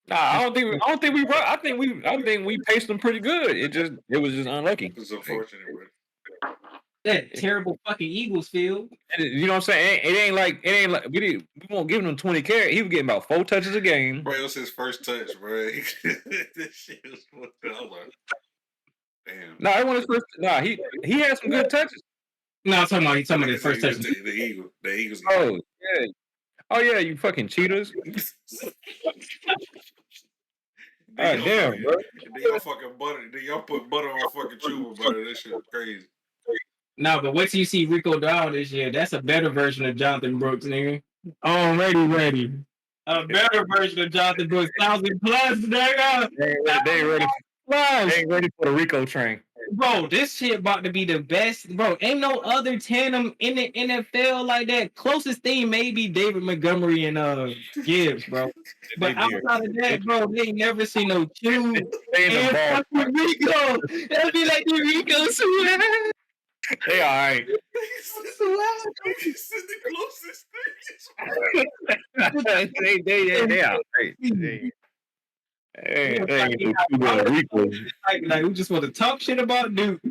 nah, I don't think we. I think we paced him pretty good. It was just unlucky. It's unfortunate, bro. That terrible fucking Eagles field. You know what I'm saying? It ain't like we won't give him 20 carries. He was getting about 4 touches a game. Bro, it was his first touch, bro. This shit was like, damn. No, it wasn't his first. Nah, he had some good touches. No, I'm talking about his first touch. The Eagles. Oh yeah, you fucking cheaters. Damn, bro. Then y'all fucking butter. Then y'all put butter on fucking chuba, bro. That shit was crazy. No, but wait till you see Rico Dowd this year. That's a better version of Jonathan Brooks, nigga. Ready. A better version of Jonathan Brooks. 1,000 plus, nigga. They ain't ready for the Rico train. Bro, this shit about to be the best. Bro, ain't no other tandem in the NFL like that. Closest thing maybe David Montgomery and Gibbs, bro. But outside of that, bro, they ain't never seen no two and fucking Rico. That'd be like the Rico swag. They all right. He's the closest thing. They all right. Like we just want to talk shit about Duke,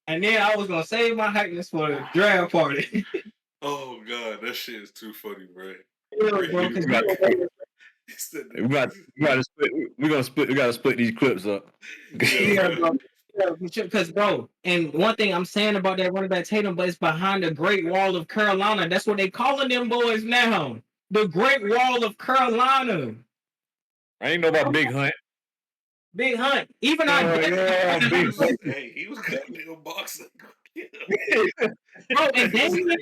and then I was gonna save my hypeness for the draft party. Oh god, that shit is too funny, bro. We gotta split these clips up. Yeah, bro. Because bro, and one thing I'm saying about that running back Tatum, but it's behind the Great Wall of Carolina. That's what they calling them boys now. The Great Wall of Carolina. I ain't know about Big Hunt. Big Hunt. Even our he was goddamn boxing. Bro, and Damian,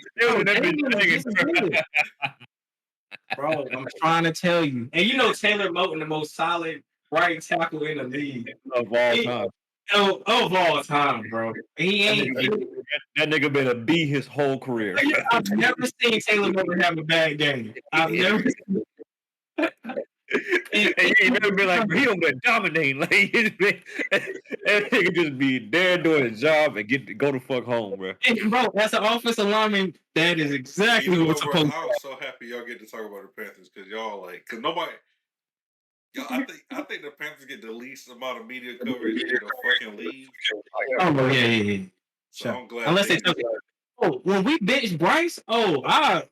bro, I'm trying to tell you. And you know Taylor Moton, the most solid right tackle in the league. Of all time. Of all time, bro. He ain't. That nigga been a B his whole career. I've never seen Taylor Moton have a bad game. I've never seen. And you ain't never been like, he over there dominating. Like, that nigga just be there doing his job and go the fuck home, bro. And bro, as an offensive lineman, that is exactly what's supposed to. I'm so happy y'all get to talk about the Panthers because y'all because nobody. Yo, I think the Panthers get the least amount of media coverage in the fucking league. Oh yeah. So I'm glad. Unless they took it. Oh, when we benched Bryce, our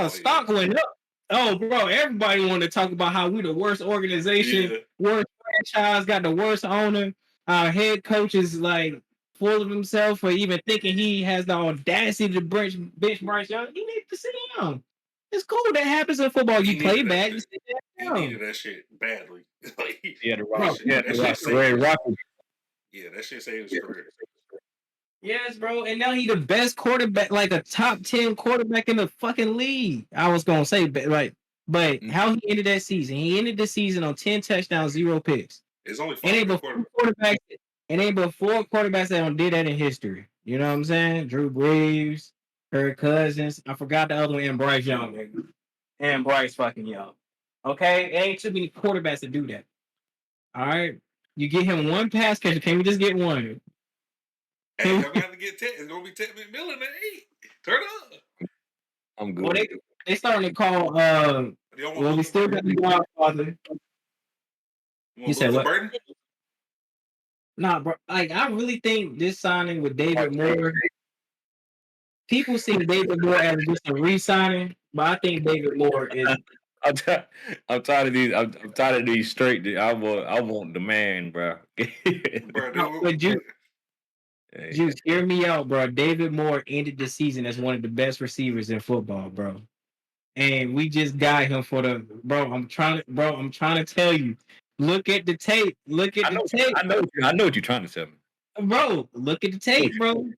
stock went up. Oh, bro, everybody wanted to talk about how we the worst organization, worst franchise, got the worst owner. Our head coach is like full of himself for even thinking he has the audacity to bench Bryce Young. You need to sit down. It's cool. That happens in football. You play bad. You sit down. He needed that shit badly. Yeah, that shit saved his career. Yes, bro. And now he the best quarterback, like a top 10 quarterback in the fucking league. I was gonna say, but how he ended that season? He ended the season on 10 touchdowns, 0 picks. It's only 5 quarterbacks. It ain't but 4 quarterbacks that did that in history. You know what I'm saying? Drew Brees, Kirk Cousins. I forgot the other one, and Bryce Young, nigga. And Bryce fucking Young. Okay, it ain't too many quarterbacks to do that. All right, you get him one pass catcher. Can we just get one? Hey, I'm gonna have to get Ted. It's gonna be Ted McMillan at 8. Turn up. I'm good. Well, they starting to call. Well, we still got the Godfather. You said what? Burton? Nah, bro. Like I really think this signing with David Moore. People see David Moore as just a re-signing, but I think David Moore is. I'm tired of these. I'm tired of these straight. I want the man, bro. Juice, hear me out, bro. David Moore ended the season as one of the best receivers in football, bro. And we just got him for the I'm trying to tell you. Look at the tape. Look at the tape. I know what you're trying to tell me. Bro, look at the tape, bro.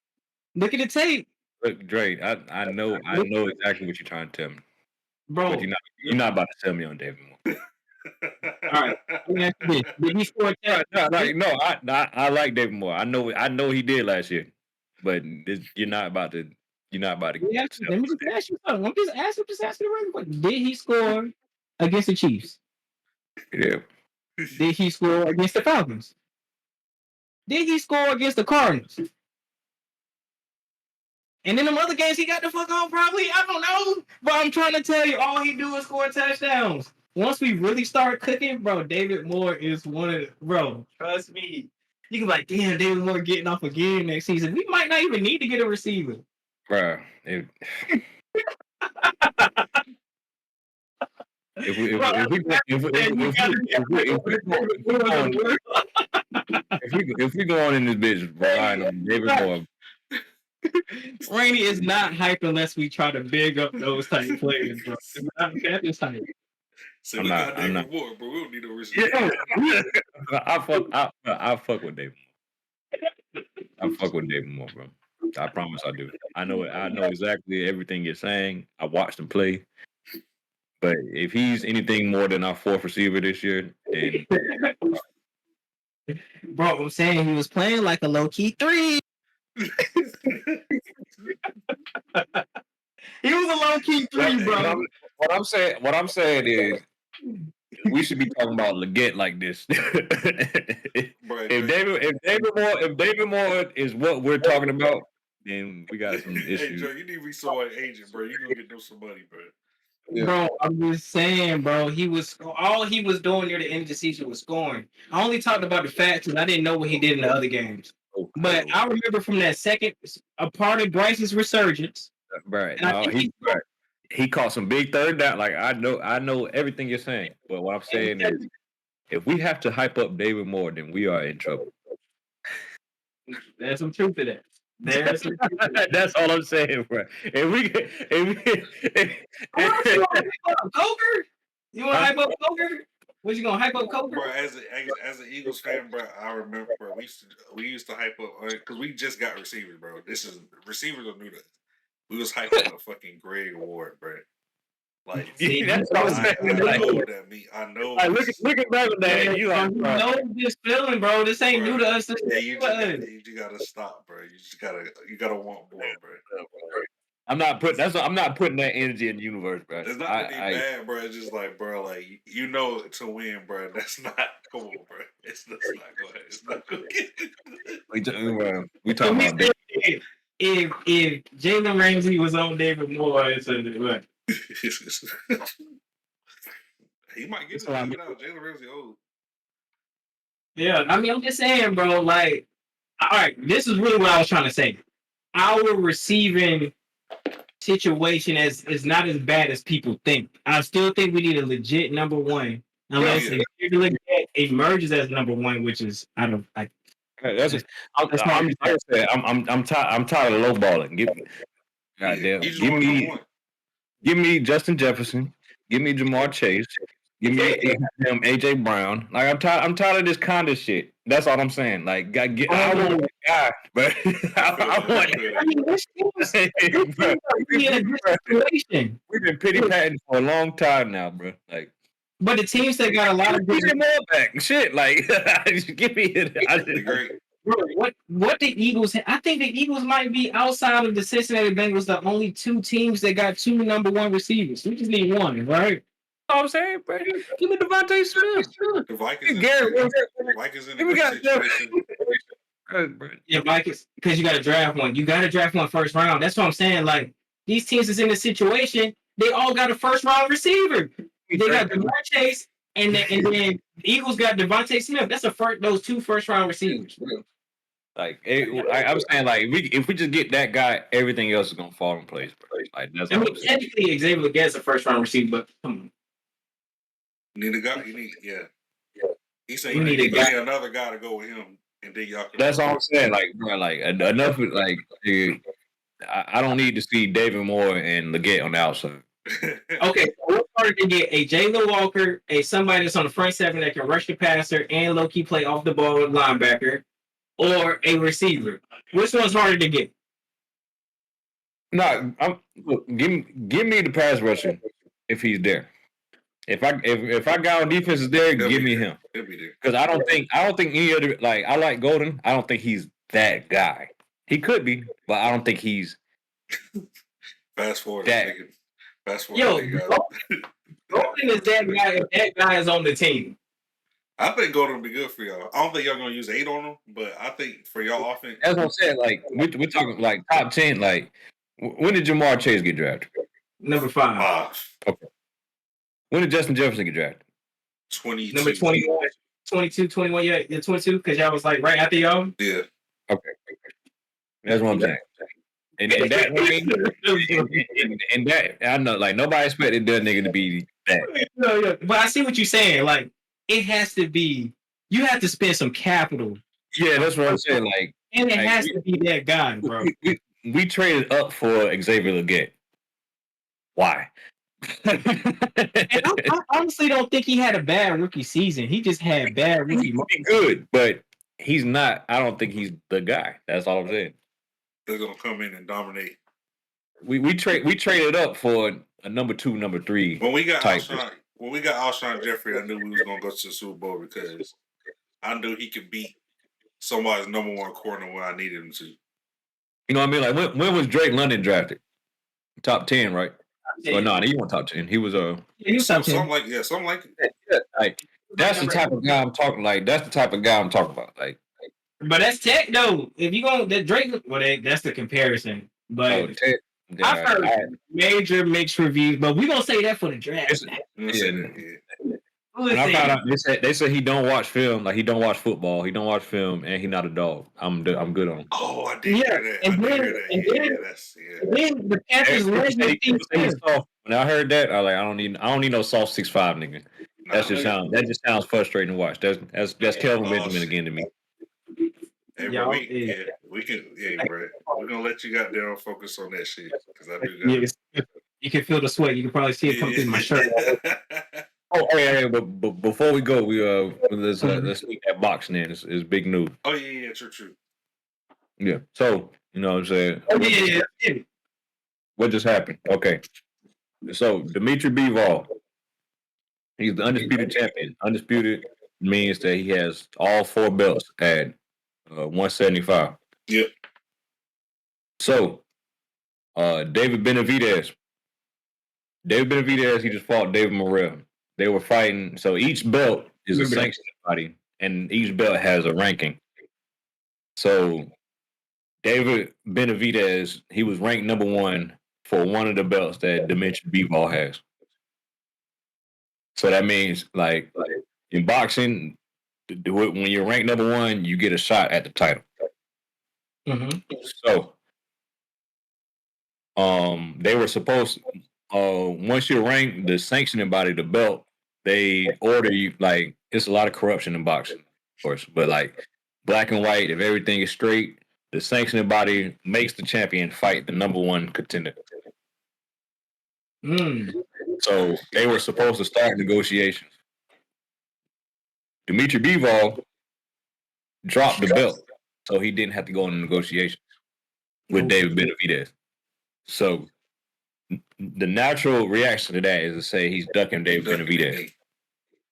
Look at the tape. Look, Dre, I know exactly what you're trying to tell me. Bro. But you're not about to tell me on David Moore. All right. Did he score a touchdown? No, I like David Moore. I know he did last year. But you're not about to let me just ask you something. I'm just asking real quick. Did he score against the Chiefs? Yeah. Did he score against the Falcons? Did he score against the Cardinals? And in them other games, he got the fuck on probably. I don't know. But I'm trying to tell you, all he do is score touchdowns. Once we really start cooking, bro, David Moore is one of the, bro, trust me. You can be like, damn, David Moore getting off again next season. We might not even need to get a receiver. Bro. If we go on in this bitch relying on David Moore. Rainey is not hype unless we try to big up those type of players, bro. That is hype. So we got David Moore, bro. We don't need a receiver. I fuck with David Moore. I fuck with David Moore, bro. I promise I do. I know exactly everything you're saying. I watched him play. But if he's anything more than our 4th receiver this year, then bro, I'm saying he was playing like a low-key 3. He was a low-key 3, bro. What I'm saying is we should be talking about Leggett like this. If David Moore is what we're talking about, then we got some issues. Hey, Joe, you need to be somebody's agent, bro. You gonna get them some money, bro. Yeah. Bro, I'm just saying, bro. All he was doing near the end of the season was scoring. I only talked about the facts because I didn't know what he did in the other games. But I remember from that a part of Bryce's resurgence. Right. He caught some big third down. Like I know everything you're saying. But what I'm saying is, if we have to hype up David Moore, then we are in trouble. There's some truth to that. There's some truth to that. That's all I'm saying, bro. If we, You want to hype up Coker? You want to hype up Coker? What you gonna hype up Coker? Bro, as an Eagles fan, bro, I remember, bro, we used to hype up because we just got receivers, bro. Receivers are new to us. We was hyping up fucking Greg Ward, bro. Like, See, that's what I'm saying. I know that me. I know. Like, looking back on that, you like, bro. know this feeling, bro. This ain't new to us. Yeah, you gotta stop, bro. You gotta want more, bro. I'm not putting that energy in the universe, bro. It's not to be bad, bro. It's just like, bro, like you know to win, bro. That's not cool, bro. It's not going. It's not good. We talking about big. If Jalen Ramsey was on David Moore, it's what? He might get it out. Jalen Ramsey old. Yeah, I mean, I'm just saying, bro. Like, all right, this is really what I was trying to say. Our receiving situation is not as bad as people think. I still think we need a legit number one, unless it emerges as number one, which is I'm tired of lowballing. Goddamn, give me Justin Jefferson, give me Jamar Chase, give me AJ Brown. Like I'm tired of this kind of shit. That's all I'm saying. Like I want a guy, but I want. We've been pity patting for a long time now, bro. Like, but the teams that got a lot of more back, shit. Like, give me it. What the Eagles? I think the Eagles might be outside of the Cincinnati Bengals the only two teams that got two number one receivers. We just need one, right? All I'm saying, bro. Give me Devontae Smith. The Vikings in the situation. Yeah, Vikings, because you got to draft one. You got to draft one first round. That's what I'm saying. Like these teams is in a situation. They all got a first round receiver. They got Jamar Chase, and then the Eagles got Devontae Smith. That's those two first round receivers. Like I'm saying, like if we just get that guy, everything else is gonna fall in place. Bro. Like that's. I mean, technically, Xavier gets a first round receiver, but come on. You need a guy. He said you need another guy to go with him, and then y'all. That's all I'm saying. Like, bro, like enough. Like, dude, I don't need to see David Moore and Leggett on the outside. Okay, so what's harder to get a Jalen Walker, somebody that's on the front seven that can rush the passer and low key play off the ball linebacker, or a receiver? Which one's harder to get? No, give me the pass rusher if he's there. If I got on defense is there, give me him. Because I don't think any other I like Golden. I don't think he's that guy. He could be, but I don't think he's fast forward. Yo, Golden is that guy if that guy is on the team. I think Golden will be good for y'all. I don't think y'all gonna use 8 on him, but I think for y'all offense. That's what I'm saying. Like we're talking like top 10. Like when did Jamar Chase get drafted? Number 5. Okay. When did Justin Jefferson get drafted? 22. Number 21. 22, 21. Yeah, 22. Because y'all was like right after y'all. Yeah. Okay. That's what I'm saying. And that I know, like nobody expected that nigga to be that. Yeah. But I see what you're saying. Like it has to be. You have to spend some capital. Yeah, that's what I'm saying. Like, and it has to be that guy, bro. We traded up for Xavier Leggett. Why? And I honestly don't think he had a bad rookie season. He just had bad rookie. He's good, but he's not. I don't think he's the guy. That's all I'm saying. They're gonna come in and dominate. We traded up for a number 2, number 3. When we got Alshon Jeffrey, I knew we was gonna go to the Super Bowl because I knew he could beat somebody's number 1 corner when I needed him to. You know what I mean? Like when was Drake London drafted? Top 10, right? Or no, he wasn't top 10. He was something like it. Yeah, like that's the type of guy I'm talking. Like that's the type of guy I'm talking about. Like, but that's Tech though. If you go that Drake, that's the comparison. But I've heard major mixed reviews. But we gonna say that for the draft. When I found out, they said he don't watch film. Like he don't watch football. He don't watch film, and he not a dog. I'm good on him. Oh, I did hear that. And then the Panthers when I heard that, I was like, I don't need no soft 6'5" nigga. That just sounds frustrating to watch. That's Kelvin Benjamin again to me. Hey, bro, Y'all, we can, yeah, bro. We're gonna let you got there and focus on that shit because I do got. yes, you can feel the sweat. You can probably see it come through my shirt. Yeah. Oh, hey, but before we go, let's Mhm. let's speak that boxing in. It's big news. Oh yeah, true. Yeah. So you know what I'm saying. Oh yeah. What just happened? Okay. So Dimitri Bivol, he's the undisputed champion. Undisputed means that he has all 4 belts at 175. Yep. So David Benavidez, he just fought David Morrell. They were fighting. So each belt is a sanctioned body, and each belt has a ranking. So David Benavidez, he was ranked number 1 for one of the belts that Dimitri Bivol has. So that means, like in boxing, when you're ranked number 1, you get a shot at the title. Mm-hmm. So, they were supposed. Once you're ranked, the sanctioning body, the belt, they order you. Like, it's a lot of corruption in boxing, of course, but like black and white, if everything is straight, the sanctioning body makes the champion fight the number 1 contender. So they were supposed to start negotiations. Dimitri Bivol dropped the belt, so he didn't have to go into negotiations with David Benavidez. So the natural reaction to that is to say he's ducking David Benavidez.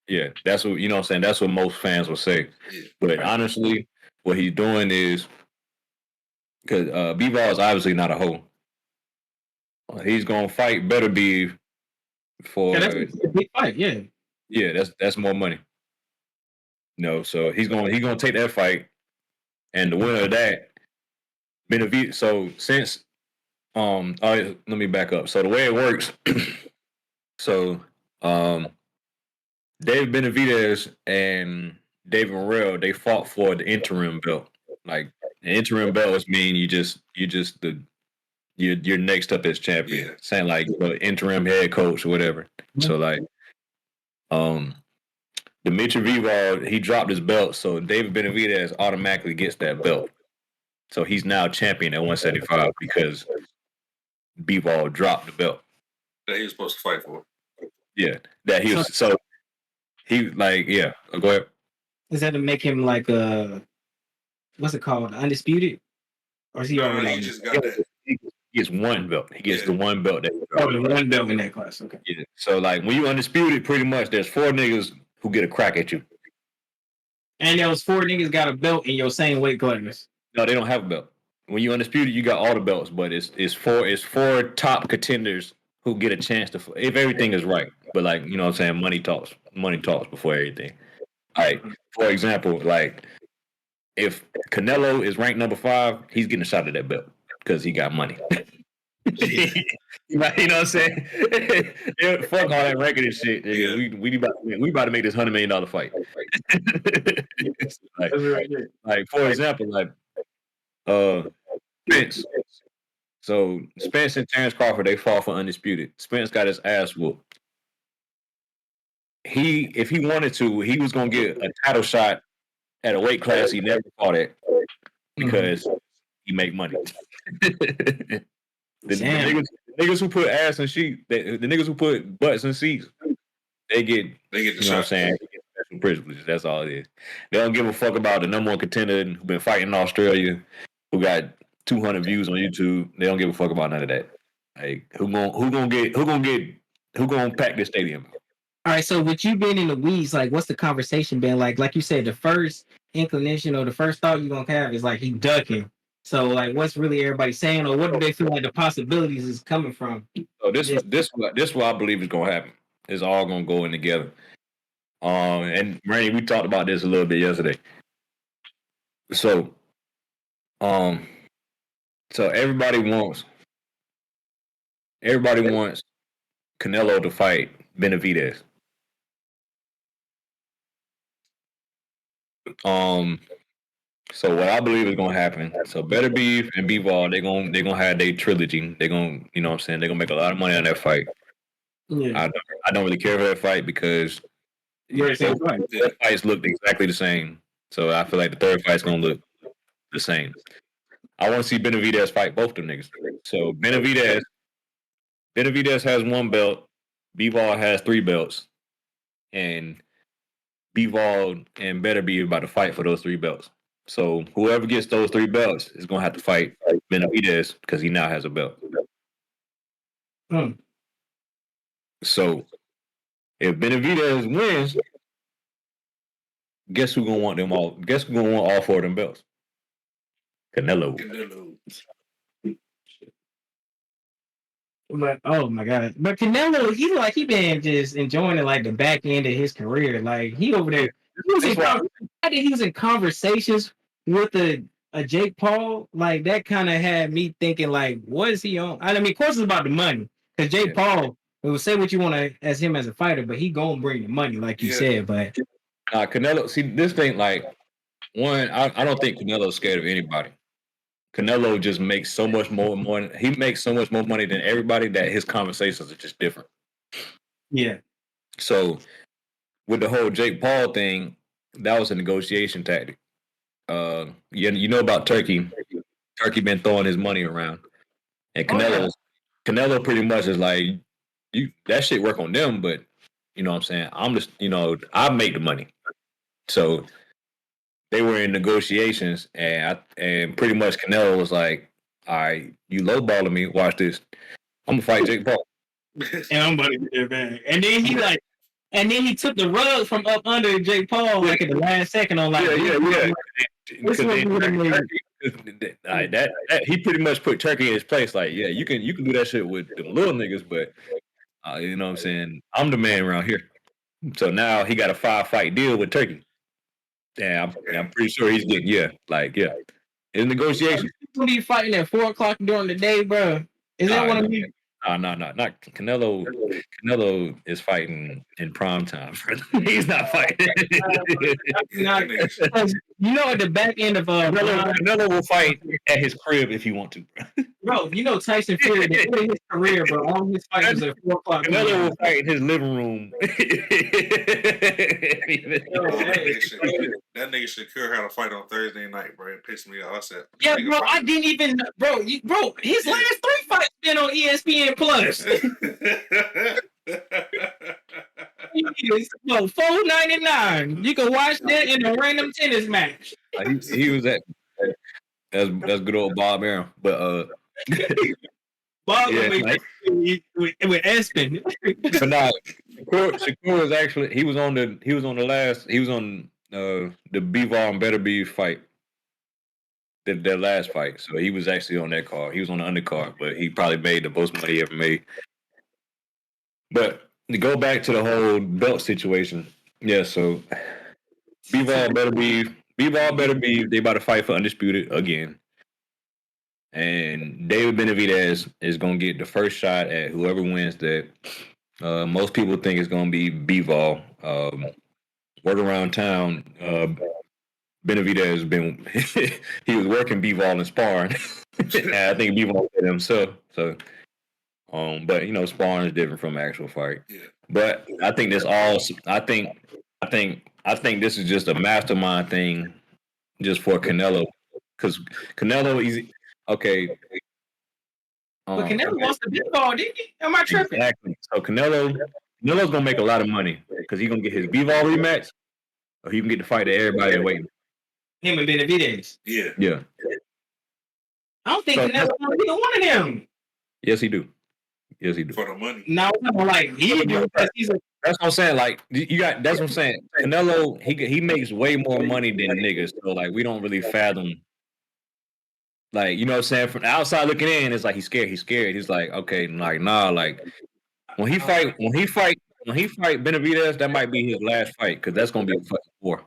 Yeah, that's what, you know what I'm saying. That's what most fans will say. Yeah. But honestly, what he's doing is, because Bivol is obviously not a hoe. He's gonna fight Better Beef for That's a big fight. yeah, that's more money. No, so he's gonna take that fight, and the winner of that, Benavidez. So since let me back up. So the way it works, so David Benavidez and David Morrell, they fought for the interim belt. Like, the interim belt is mean you're next up as champion. Yeah. Saying like interim head coach or whatever. So like Dimitri Bivol, he dropped his belt, so David Benavidez automatically gets that belt. So he's now champion at 175 because Bivol dropped the belt. That he was supposed to fight for. Yeah. That he was so he like, yeah. Go ahead. Is that to make him like what's it called? Undisputed? Or is he already? He just got that. He gets one belt. He gets the one belt. The one belt in that class. Okay. Yeah. So like when you undisputed, pretty much there's 4 niggas who get a crack at you. And those 4 niggas got a belt in your same weight class. No, they don't have a belt. When you undisputed, you got all the belts, but it's four top contenders who get a chance to, if everything is right. But like, you know what I'm saying, money talks before everything. Like, for example, like if Canelo is ranked number 5, he's getting a shot at that belt because he got money. You know what I'm saying? Fuck all that ranking and shit. Yeah. We about to make this $100 million fight. like for example, like Spence. So Spence and Terrence Crawford, they fought for undisputed. Spence got his ass whooped. If he wanted to, he was gonna get a title shot at a weight class he never fought at because he make money. The niggas who put ass in sheets, the niggas who put butts in seats, they get the you shot. Know what I'm saying? They get special privileges. That's all it is. They don't give a fuck about the number 1 contender who been fighting in Australia, who got 200 views on YouTube. They don't give a fuck about none of that. Like who gonna pack this stadium? All right, so with you being in the weeds, like what's the conversation been like? Like you said, the first inclination or the first thought you're gonna have is like he ducking. So like what's really everybody saying, or what do they feel like the possibilities is coming from? So this what I believe is gonna happen. It's all gonna go in together. And Randy, we talked about this a little bit yesterday. So so everybody wants Canelo to fight Benavidez. So what I believe is gonna happen. So Better Beef and Bivol, they're gonna have their trilogy. They're gonna, you know what I'm saying, they're gonna make a lot of money on that fight. Yeah. I don't really care for that fight because both fights look exactly the same. So I feel like the third fight's gonna look the same. I want to see Benavidez fight both them niggas. So Benavidez has 1 belt. Bivol has 3 belts, and Bivol and Beterbiev about to fight for those 3 belts. So whoever gets those 3 belts is gonna have to fight Benavidez because he now has a belt. So if Benavidez wins, guess who's gonna want them all? Guess who's gonna want all 4 of them belts? Canelo. But oh my god! But Canelo, he been just enjoying it like the back end of his career. Like he over there, he was in conversations with a Jake Paul. Like that kind of had me thinking like, what is he on? I mean, of course it's about the money because Jake Paul will say what you want to as him as a fighter, but he gonna bring the money like you said. But Canelo, see this thing like one. I don't think Canelo's scared of anybody. Canelo just makes so much more money. He makes so much more money than everybody that his conversations are just different. Yeah. So with the whole Jake Paul thing, that was a negotiation tactic. You know about Turkey. Turkey been throwing his money around, and Canelo pretty much is like, that shit work on them, but you know what I'm saying. I'm just I make the money. So they were in negotiations, and pretty much Canelo was like, "All right, you lowballing me. Watch this. I'm gonna fight Jake Paul." And I'm about to get there back. And then he took the rug from up under Jake Paul like at the last second on like he pretty much put Turkey in his place. Like, yeah, you can do that shit with the little niggas, but you know what I'm saying. I'm the man around here. So now he got a 5-fight deal with Turkey. Yeah, I'm pretty sure he's getting it's negotiation. He's gonna be fighting at 4:00 during the day, bro. Is that what I mean? No, not Canelo. Canelo is fighting in prime time. He's not fighting. At the back end of Canelo will fight at his crib if he want to, bro. Tyson Fury, the end of his career, bro. All his fights was at 4:00. Canelo will fight in his living room. That nigga Shakur had a fight on Thursday night, bro. It pissed me off. I said, yeah, bro. I didn't even, bro. His last 3 fights been on ESPN Plus. $4.99. You can watch that in a random tennis match. He was at that's good old Bob Arum, but Bob with Espen. But no, Shakur was actually he was on the Bivol and Beterbiev fight. Their last fight. So he was actually on that card. He was on the undercard, but he probably made the most money he ever made. But to go back to the whole belt situation, so Bivol Beterbiev, they about to fight for undisputed again. And David Benavidez is gonna get the first shot at whoever wins that. Most people think it's gonna be Bivol. Word around town, Benavidez has been he was working Bivol in sparring. And I think Bivol hit him so but sparring is different from actual fight. Yeah. But I think this this is just a mastermind thing just for Canelo. Because Canelo is okay. But Canelo lost the Bivol, didn't he? Am I tripping? Exactly. So Canelo's gonna make a lot of money because he's gonna get his Bivol rematch, or he can get the fight that everybody waiting. Him and Benavidez. Yeah. I don't think Canelo won either one of them. Yes, he do. For the money. No, like he do. That's what I'm saying. Like that's what I'm saying. Canelo, he makes way more money than niggas. So like we don't really fathom. Like, you know what I'm saying? From the outside looking in, it's like he's scared. He's like, okay, like nah, like when he fight Benavidez, that might be his last fight because that's gonna be a fucking war.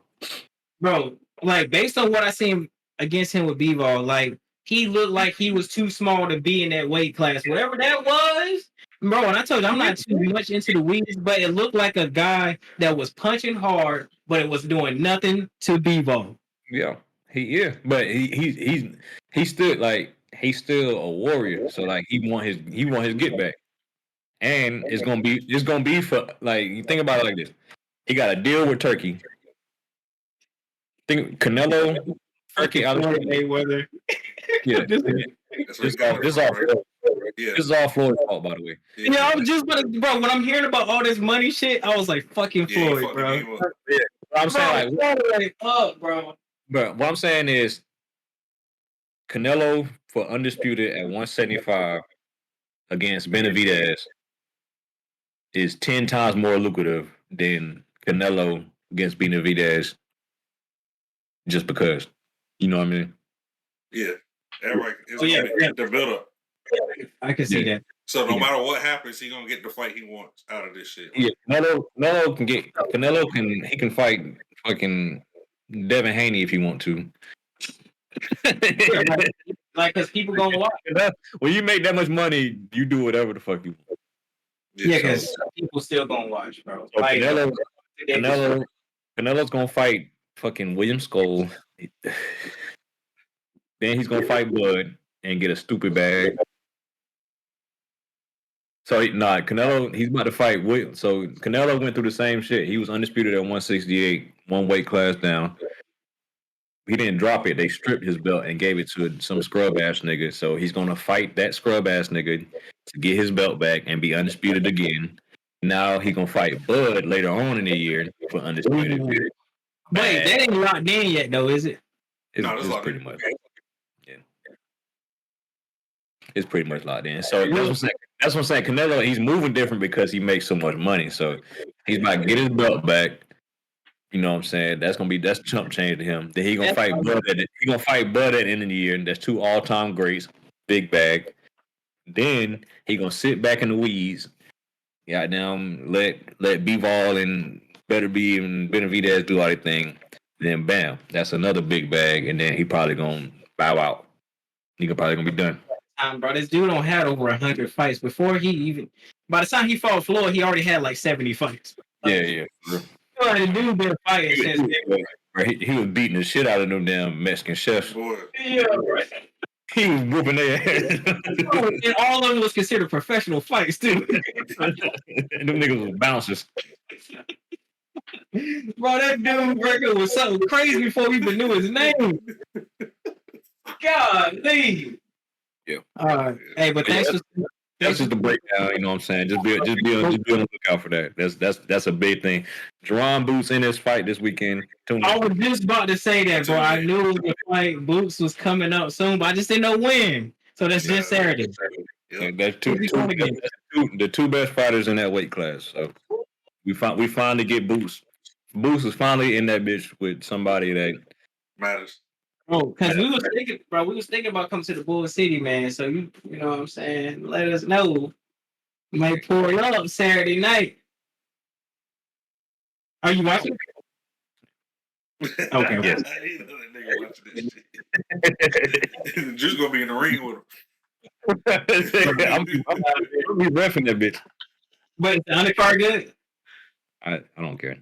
Bro, like based on what I seen against him with Bivol, like he looked like he was too small to be in that weight class. Whatever that was, bro. And I told you I'm not too much into the weeds, but it looked like a guy that was punching hard, but it was doing nothing to Bivol. Yeah. But he's still a warrior. So like he want his get back. And it's gonna be for like you think about it like this. He got a deal with Turkey. Think Canelo Turkey out of Mayweather. Yeah. This is all Floyd's fault, by the way. Yeah, I was just about to, bro. When I'm hearing about all this money shit, I was like, "Fucking Floyd, bro." Yeah, I'm saying like, up, bro. But what I'm saying is, Canelo for undisputed at 175 against Benavidez is 10 times more lucrative than Canelo against Benavidez, just because. You know what I mean? Yeah, that's right. It's gonna be the build up. I can see that. So no matter what happens, he's gonna get the fight he wants out of this shit. Yeah, Canelo can fight fucking Devin Haney if he want to. Like, because people gonna watch. When you make that much money, you do whatever the fuck you want. Yeah, because people still gonna watch, bro. So like, Canelo's gonna fight fucking William Skull. Then he's gonna fight Bud and get a stupid bag. So Canelo, he's about to fight William. So Canelo went through the same shit. He was undisputed at 168, one weight class down. He didn't drop it. They stripped his belt and gave it to some scrub ass nigga. So he's gonna fight that scrub ass nigga to get his belt back and be undisputed again. Now he's gonna fight Bud later on in the year for undisputed. Wait, that ain't locked in yet, though, is it? It's pretty much. Yeah, it's pretty much locked in. So that's what I'm saying. Canelo, he's moving different because he makes so much money. So he's about to get his belt back. You know what I'm saying? That's chump change to him. Then he gonna fight Bud at the end of the year. And that's two all-time greats, big bag. Then he gonna sit back in the weeds. Goddamn, let B-Ball and Better Be and Benavidez do all their thing. Then bam, that's another big bag, and then he probably gonna bow out. He probably gonna be done. Bro, this dude don't have over 100 fights. By the time he fought Floyd, he already had like 70 fights. Yeah. The dude been fighting since he was beating the shit out of them damn Mexican chefs. Yeah, right. He was whooping their ass. And all of them was considered professional fights too. And them niggas was bouncers. Bro, that dude record was something crazy before we even knew his name. God, leave. Yeah. Hey, but thanks for. That's just the breakdown, you know what I'm saying? Just be on the lookout for that. That's a big thing. Jerron Boots in this fight this weekend. I was just about to say that, bro. I knew the fight Boots was coming up soon, but I just didn't know when. So that's just Saturday. Yeah, that's the two best fighters in that weight class. So we finally get Boots. Boots is finally in that bitch with somebody that matters. Oh, because we was thinking about coming to the Bull City, man. So you know what I'm saying? Let us know. Might pour it up Saturday night. Are you watching? Okay. Yes. Just gonna be in the ring with him. I'm be reffing that bitch. But is the undercard good? I don't care.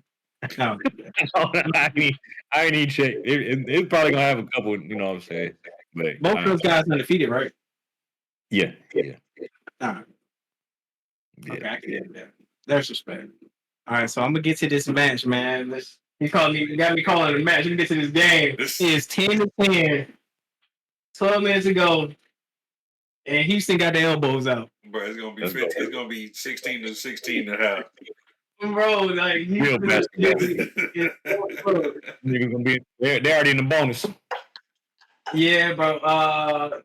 No. I ain't even check. It's probably gonna have a couple, you know what I'm saying? But both of those guys undefeated, right? Yeah. All right. Okay, I can get that. There's respect. All right, so I'm gonna get to this match, man. You got me calling it a match. You get to this game. It's 10-10. 12 minutes ago, and Houston got their elbows out. Bro, it's gonna be 15. It's gonna be 16-16 and a half. Bro, like real basketball. Niggas gonna be they're already in the bonus. Yeah, bro.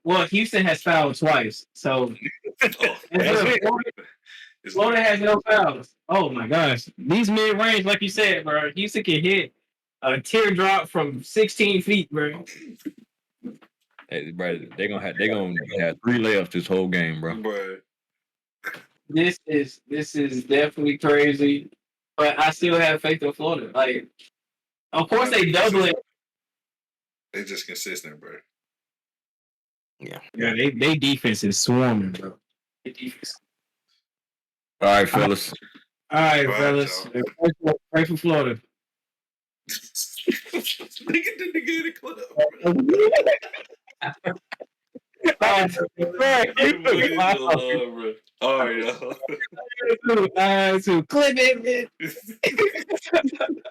Well, Houston has fouled twice, so Florida has no fouls. Oh my gosh, these mid range, like you said, bro, Houston can hit a teardrop from 16 feet, bro. Hey, bro, they're gonna have 3 layups this whole game, bro. This is definitely crazy, but I still have faith in Florida. Like, of course they double it. They're just consistent, bro. Yeah, they defense is swarming, bro. They defense. All right, fellas. Pray for Florida. Nigga didn't get a club. All right, clip it, man.